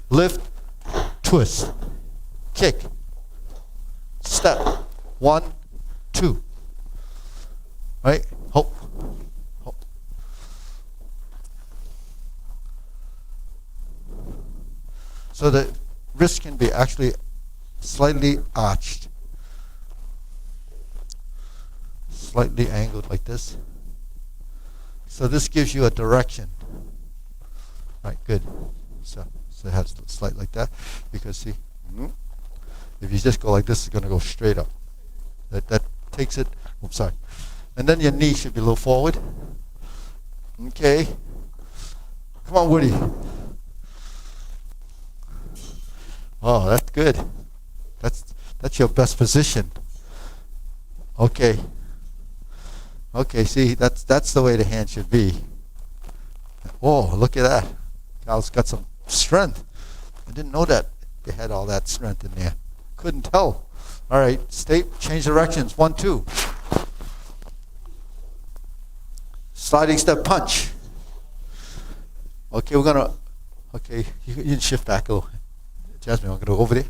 D: lift, twist, kick, step. 1, 2. Right? Hope. Hope. So the wrist can be actually slightly arched. Slightly angled like this. So this gives you a direction. Right, good. So it has a slight like that. Because see, if you just go like this, it's going to go straight up. That takes it. Oops, sorry. And then your knee should be a little forward. Okay. Come on, Woody. Oh, that's good. That's your best position. Okay. Okay, see, that's the way the hand should be. Whoa, look at that. Gal's got some strength. I didn't know that you had all that strength in there. Couldn't tell. All right, change directions. 1, 2. Sliding step punch. Okay, okay, you can shift back a little. Jasmine, I'm gonna go over there.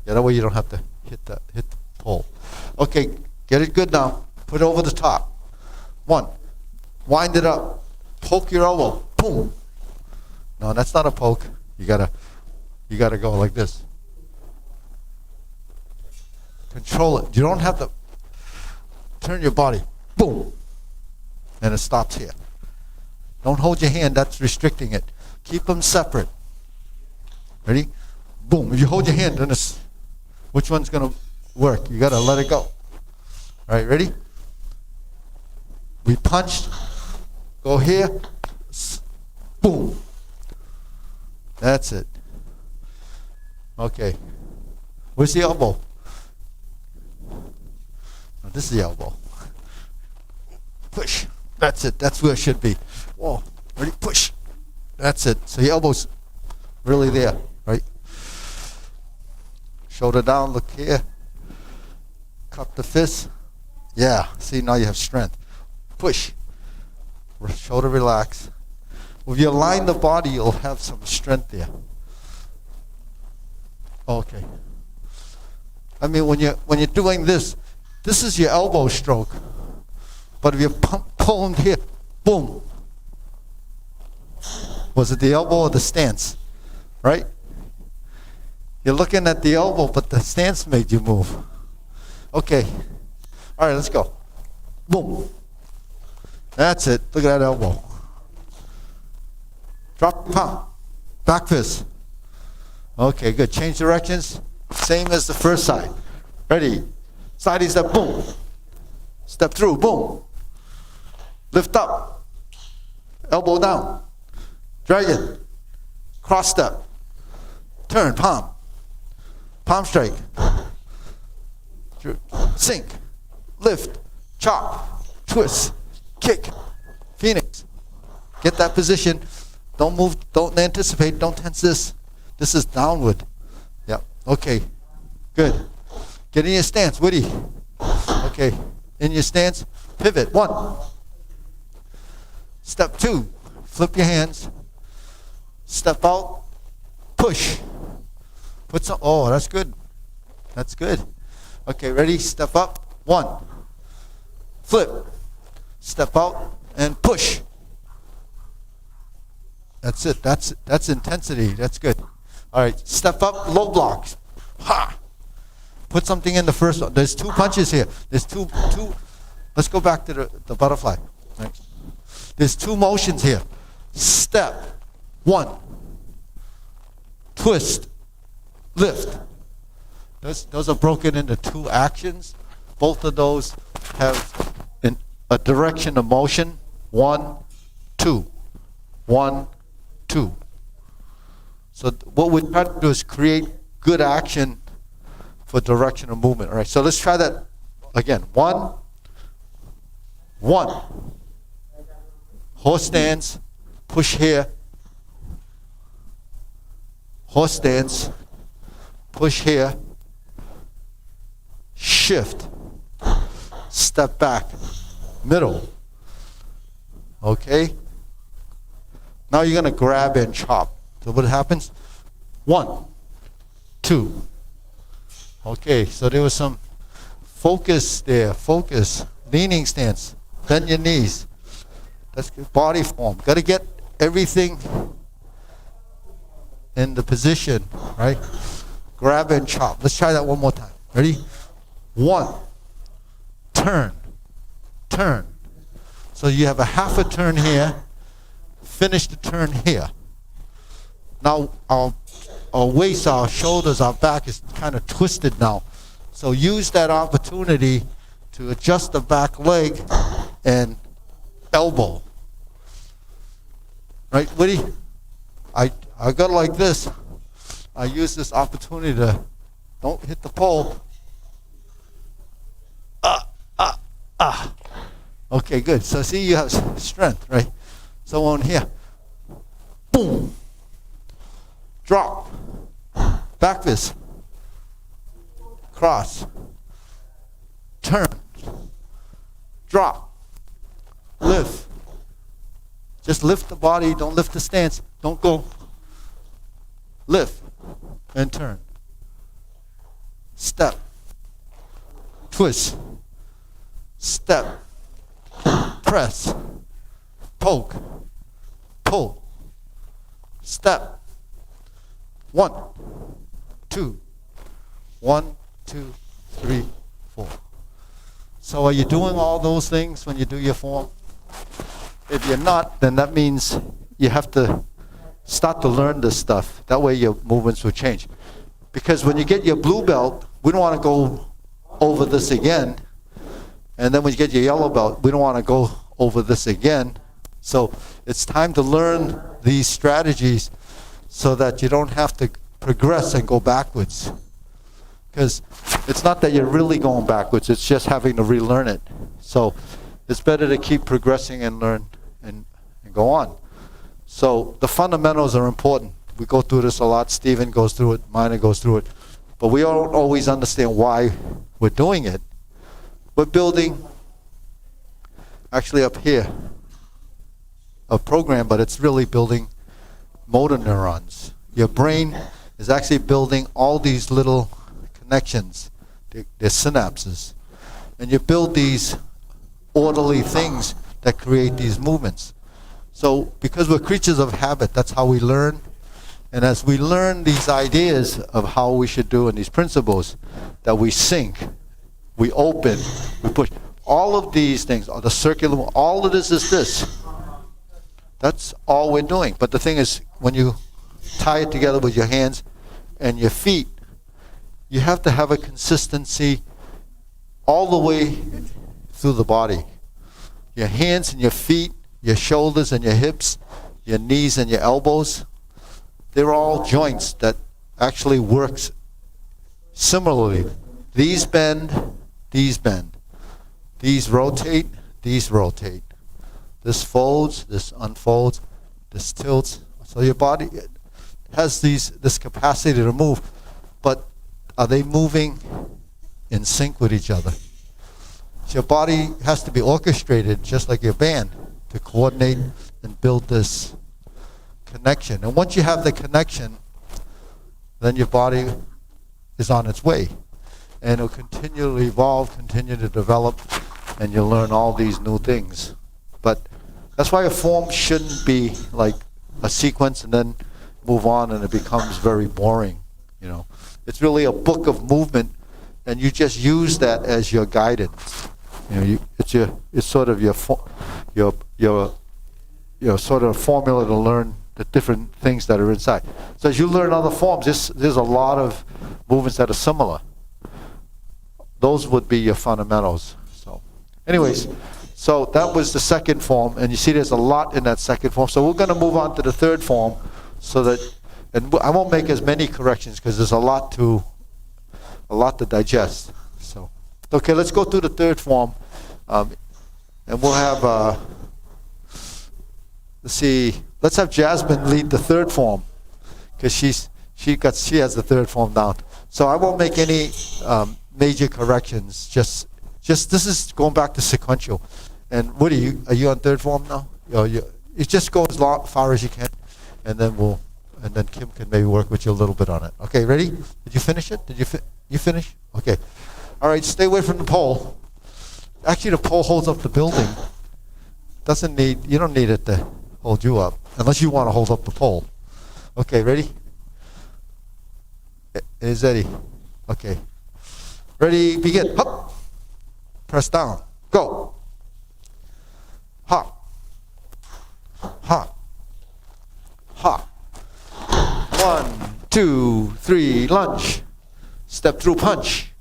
D: Yeah, that way you don't have to hit the pole. Okay, get it good now. Put it over the top. 1. Wind it up. Poke your elbow. Boom. No, that's not a poke. You gotta go like this. Control it. You don't have to turn your body. Boom. And it stops here. Don't hold your hand. That's restricting it. Keep them separate. Ready? Boom. If you hold your hand, then which one's gonna work? You gotta let it go. All right, ready? We punched. Go here. Boom. That's it. Okay. Where's the elbow? No, this is the elbow. Push. That's it. That's where it should be. Whoa. Ready? Push. That's it. So your elbow's really there, right? Shoulder down. Look here. Cup the fist. Yeah. See, now you have strength. Push. Shoulder relax. If you align the body, you'll have some strength there. Okay. I mean, when you're doing this is your elbow stroke. But if you're pulling here, boom. Was it the elbow or the stance? Right? You're looking at the elbow, but the stance made you move. Okay. All right, let's go. Boom. That's it. Look at that elbow. Drop the palm. Back fist. Okay, good. Change directions. Same as the first side. Ready. Sliding step, boom. Step through, boom. Lift up. Elbow down. Dragon. Cross step. Turn, palm. Palm strike. Sink. Lift. Chop. Twist. Kick. Phoenix. Get that position. Don't move. Don't anticipate. Don't tense this. This is downward. Yep. Okay. Good. Get in your stance. Woody. Okay. In your stance. Pivot. 1. Step 2. Flip your hands. Step out. Push. Put some. Oh, that's good. That's good. Okay. Ready? Step up. 1. Flip. Step out and push. That's it. That's intensity. That's good. All right. Step up. Low blocks. Ha. Put something in the first one. There's 2 punches here. There's two. Let's go back to the butterfly. Right. There's 2 motions here. Step. 1. Twist. Lift. Those are broken into 2 actions. Both of those have a direction of motion. 1, 2. 1, 2. So what we're trying to do is create good action for direction of movement. All right, so let's try that again. 1, 1. Horse stance, push here. Horse stance, push here. Shift. Step back. Middle. Okay? Now you're going to grab and chop. So what happens? 1, 2. Okay, so there was some focus there. Focus. Leaning stance. Bend your knees. That's good. Body form. Got to get everything in the position, right? Grab and chop. Let's try that one more time. Ready? 1. Turn. Turn. So you have a half a turn here. Finish the turn here. Now our waist, our shoulders, our back is kind of twisted now. So use that opportunity to adjust the back leg and elbow. Right, Woody? I got like this. I use this opportunity to don't hit the pole. Okay, good. So see, you have strength, right? So on here, boom, drop, back fist, cross, turn, drop, lift. Just lift the body, don't lift the stance, don't go. Lift and turn. Step, twist, step, press, poke, pull, step. 1, 2, 1, 2, 3, 4. So are you doing all those things when you do your form? If you're not, then that means you have to start to learn this stuff. That way your movements will change. Because when you get your blue belt, we don't want to go over this again. And then when you get your yellow belt, we don't want to go over this again. So it's time to learn these strategies so that you don't have to progress and go backwards. Because it's not that you're really going backwards, it's just having to relearn it. So it's better to keep progressing and learn and go on. So the fundamentals are important. We go through this a lot. Stephen goes through it, Mina goes through it. But we don't always understand why we're doing it. We're building, actually up here, a program, but it's really building motor neurons. Your brain is actually building all these little connections. They're synapses. And you build these orderly things that create these movements. So because we're creatures of habit, that's how we learn. And as we learn these ideas of how we should do and these principles, that we sink, we open, we push. All of these things, the circular, all of this is this. That's all we're doing. But the thing is, when you tie it together with your hands and your feet, you have to have a consistency all the way through the body. Your hands and your feet, your shoulders and your hips, your knees and your elbows, they're all joints that actually works similarly. These bend, these bend. These rotate, these rotate. This folds, this unfolds, this tilts. So your body has this capacity to move, but are they moving in sync with each other? So your body has to be orchestrated just like your band to coordinate and build this connection. And once you have the connection, then your body is on its way. And it'll continue to evolve, continue to develop, and you'll learn all these new things. But that's why a form shouldn't be like a sequence and then move on and it becomes very boring. You know, it's really a book of movement, and you just use that as your guidance. You know, it's sort of your sort of formula to learn the different things that are inside. So as you learn other forms, there's a lot of movements that are similar. Those would be your fundamentals. So, anyways, so that was the second form, and you see there's a lot in that second form. So we're going to move on to the third form, so that, and I won't make as many corrections because there's a lot to digest. So, okay, let's go through the third form, and we'll have let's have Jasmine lead the third form because she has the third form down. So I won't make any major corrections. Just this is going back to sequential. And Woody, are you on third form now? You just go as far as you can, and then Kim can maybe work with you a little bit on it. Okay, ready? Did you finish it? Did you finish? Okay. All right, stay away from the pole. Actually, the pole holds up the building. You don't need it to hold you up, unless you want to hold up the pole. Okay, ready? Is Eddie? Okay. Ready, begin. Hop. Press down. Go. Hop. Hop. Hop. 1, 2, 3, lunge. Step through punch.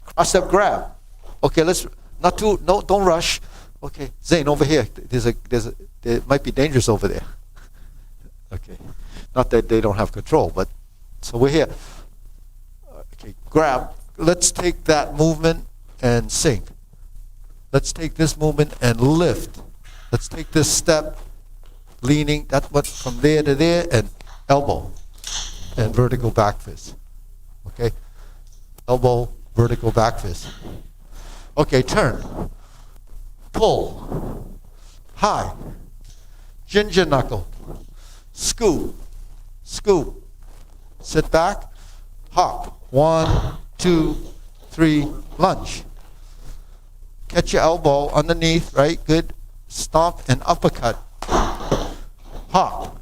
D: Cross step grab. Okay, don't rush. Okay, Zane, over here. There might be dangerous over there. Okay, not that they don't have control, but so we're here. Okay, grab. Let's take that movement and sink. Let's take this movement and lift. Let's take this step, leaning. That's what from there to there, and elbow, and vertical back fist. Okay, elbow, vertical back fist. Okay, turn. Pull, high, ginger knuckle, scoop, scoop, sit back, hop, 1, 2, 3, lunge. Catch your elbow underneath, right, good, stomp and uppercut, hop,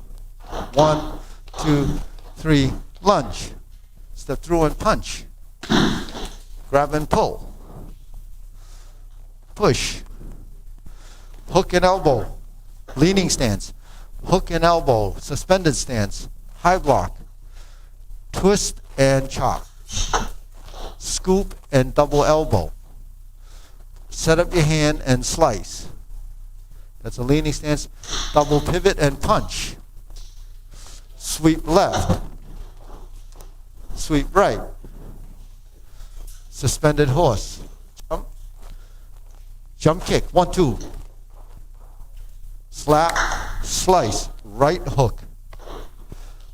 D: 1, 2, 3, lunge, step through and punch, grab and pull, push, hook and elbow, leaning stance, hook and elbow, suspended stance, high block, twist and chop, scoop and double elbow, set up your hand and slice. That's a leaning stance, double pivot and punch, sweep left, sweep right, suspended horse, jump kick, 1, 2, slap, slice, right hook.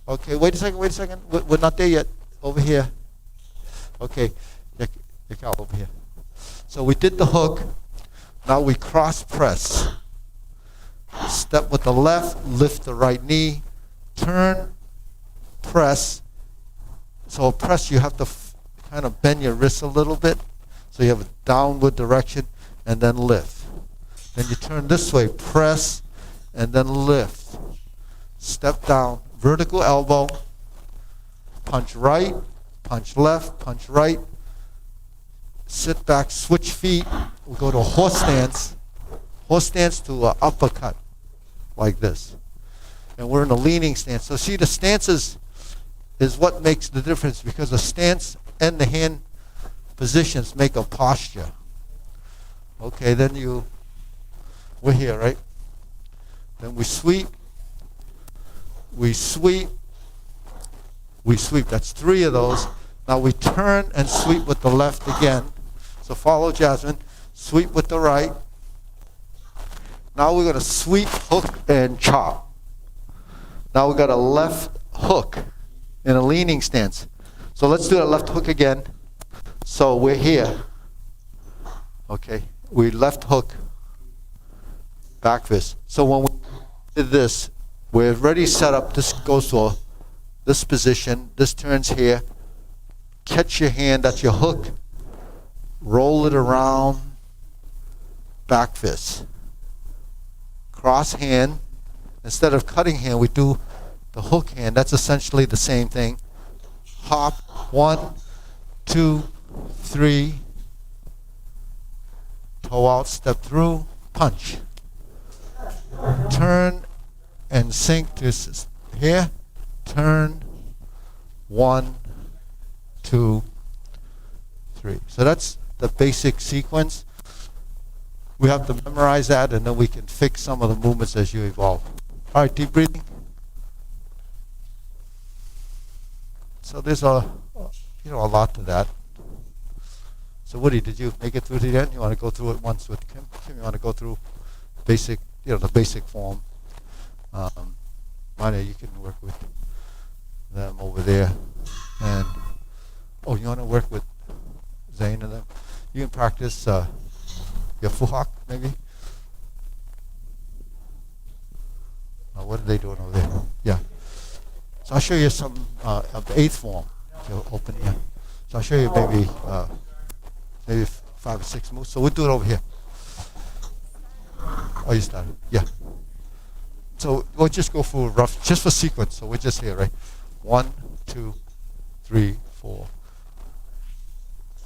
D: Okay, wait a second. We're not there yet. Over here. Okay, your cow over here. So we did the hook. Now we cross press. Step with the left, lift the right knee, turn, press. So press, you have to kind of bend your wrist a little bit. So you have a downward direction, and then lift. Then you turn this way, press, and then lift. Step down, vertical elbow, punch right, punch left, punch right, sit back, switch feet. We'll go to a horse stance to an uppercut, like this. And we're in a leaning stance. So see, the stances is what makes the difference, because the stance and the hand positions make a posture. Okay, then we're here, right? Then we sweep, we sweep, we sweep. That's 3 of those. Now we turn and sweep with the left again. So follow Jasmine. Sweep with the right. Now we're going to sweep, hook, and chop. Now we've got a left hook in a leaning stance. So let's do that left hook again. So we're here. Okay, we left hook, back fist. So when we did this, we're already set up. This goes to this position. This turns here. Catch your hand, that's your hook. Roll it around, back fist. Cross hand. Instead of cutting hand, we do the hook hand. That's essentially the same thing. Hop, 1, 2, 3. Toe out, step through, punch. Turn and sink to here. Turn, 1, 2, 3. So that's the basic sequence. We have to memorize that, and then we can fix some of the movements as you evolve. All right, deep breathing. So there's a lot to that. So Woody, did you make it through to the end? You want to go through it once with Kim? Kim, you want to go through basic, the basic form? Maya, you can work with them over there. And you want to work with Zane and them? You can practice your fuhak, maybe? What are they doing over there? Yeah. So I'll show you some of the 8th form. So open here. So I'll show you maybe 5 or 6 moves. So we'll do it over here. Oh, you started? Yeah. So we'll just go through rough, just for sequence. So we're just here, right? 1, 2, 3, 4.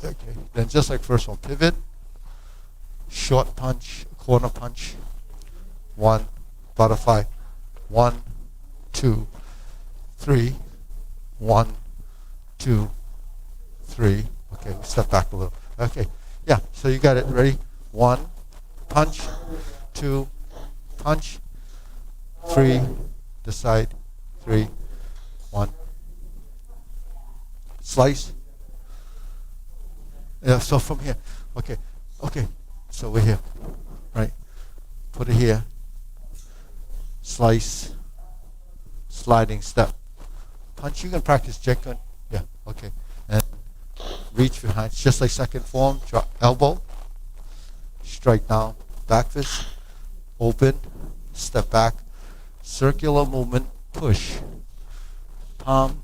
D: Okay. Then just like first one, pivot, short punch, corner punch, 1, butterfly, 1, 2, 3, 1, 2, 3. Okay, we step back a little. Okay, yeah, so you got it. Ready? 1, punch, 2, punch, 3, this side, 3, 1. Slice. Yeah, so from here. Okay, so we're here, right? Put it here. Slice, sliding step. Punch, you can practice Jekkun. Yeah, okay. And reach behind, just like second form, drop elbow, strike down, back fist, open, step back, circular movement, push, palm,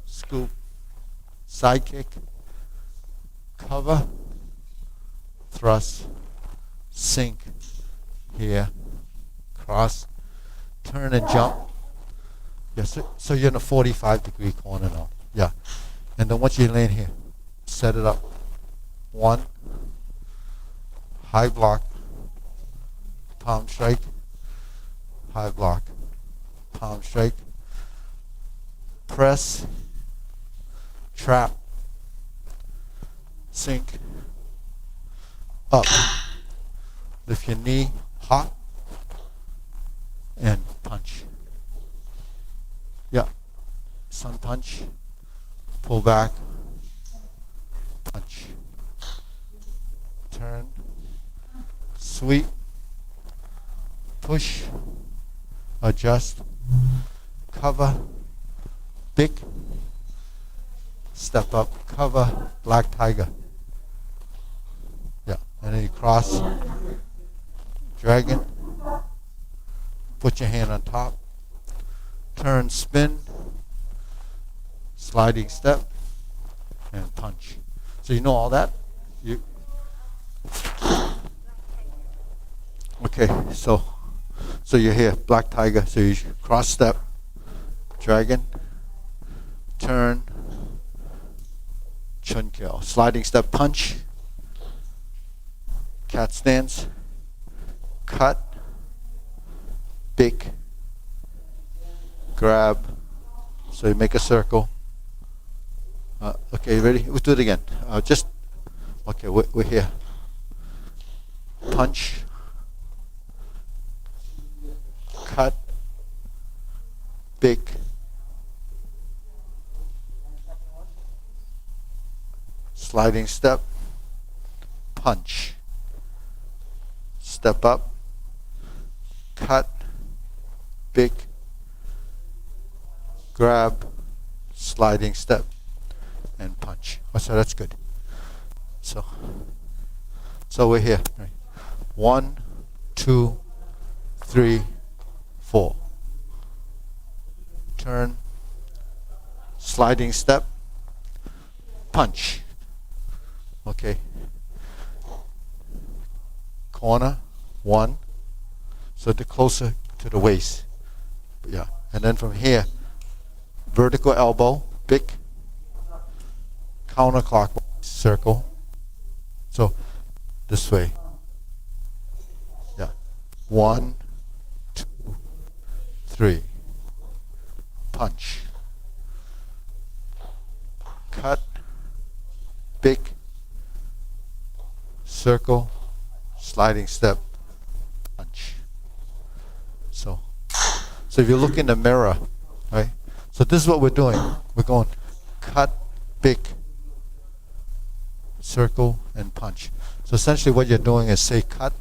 D: scoop, side kick, cover, thrust, sink, here, cross, turn and jump. Yeah, so you're in a 45-degree corner now. Yeah. And then once you land here, set it up. 1, high block, palm strike, high block, palm strike, press, trap, sink, up, lift your knee, hop, and punch. Yeah, sun punch, pull back, punch, turn, sweep, push, adjust, cover, pick, step up, cover, black tiger. Yeah, and then you cross, dragon, put your hand on top, turn, spin, sliding step, and punch. So you know all that? Okay, so you're here, black tiger. So you cross step, dragon, turn, chun kill, sliding step, punch, cat stance, cut, pick, grab, So you make a circle. Okay, ready? We'll do it again. Okay, we're here. Punch. Cut. Big. Sliding step. Punch. Step up. Cut. Big. Grab. Sliding step. And punch. Oh, so that's good. So we're here. Right. 1, 2, 3, 4. Turn. Sliding step. Punch. Okay. Corner. 1. So the closer to the waist. Yeah. And then from here, vertical elbow, big. Counterclockwise circle. So this way. Yeah. 1, 2, 3. Punch. Cut. Big. Circle. Sliding step. Punch. So if you look in the mirror, right? So this is what we're doing. We're going cut, big, circle, and punch. So essentially what you're doing is say cut,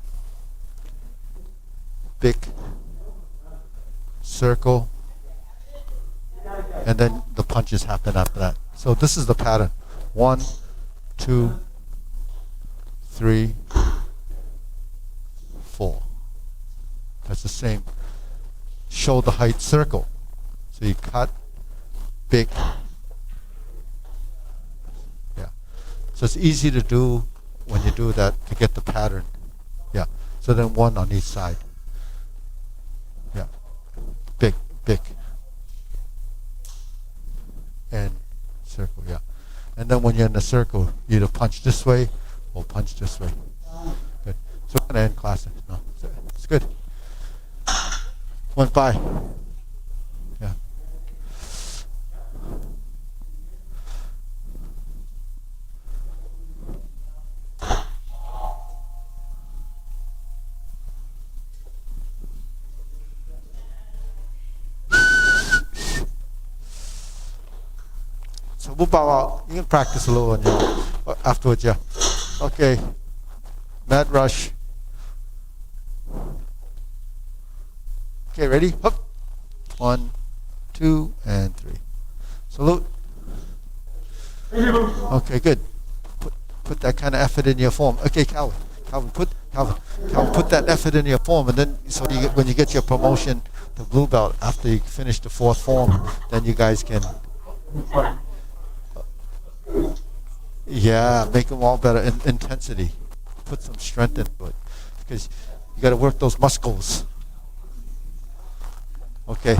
D: big, circle, and then the punches happen after that. So this is the pattern. 1, 2, 3, 4. That's the same shoulder height circle. So you cut, big. Yeah. So it's easy to do when you do that to get the pattern. Yeah. So then 1 on each side. Yeah. Big, big. And circle, yeah. And then when you're in the circle, you either punch this way or punch this way. Good. So we're going to end class. No, it's good. Went by. Yeah. So we'll bow out. You can practice a little on your afterwards, yeah. Okay. Mad rush. Okay, ready? Up. 1, 2, and 3. Salute. Okay, good. Put that kind of effort in your form. Okay, Calvin, put that effort in your form, and then so when you get your promotion to blue belt after you finish the 4th form, then you guys can. Yeah, make them all better. Intensity. Put some strength into it, because you got to work those muscles. Okay.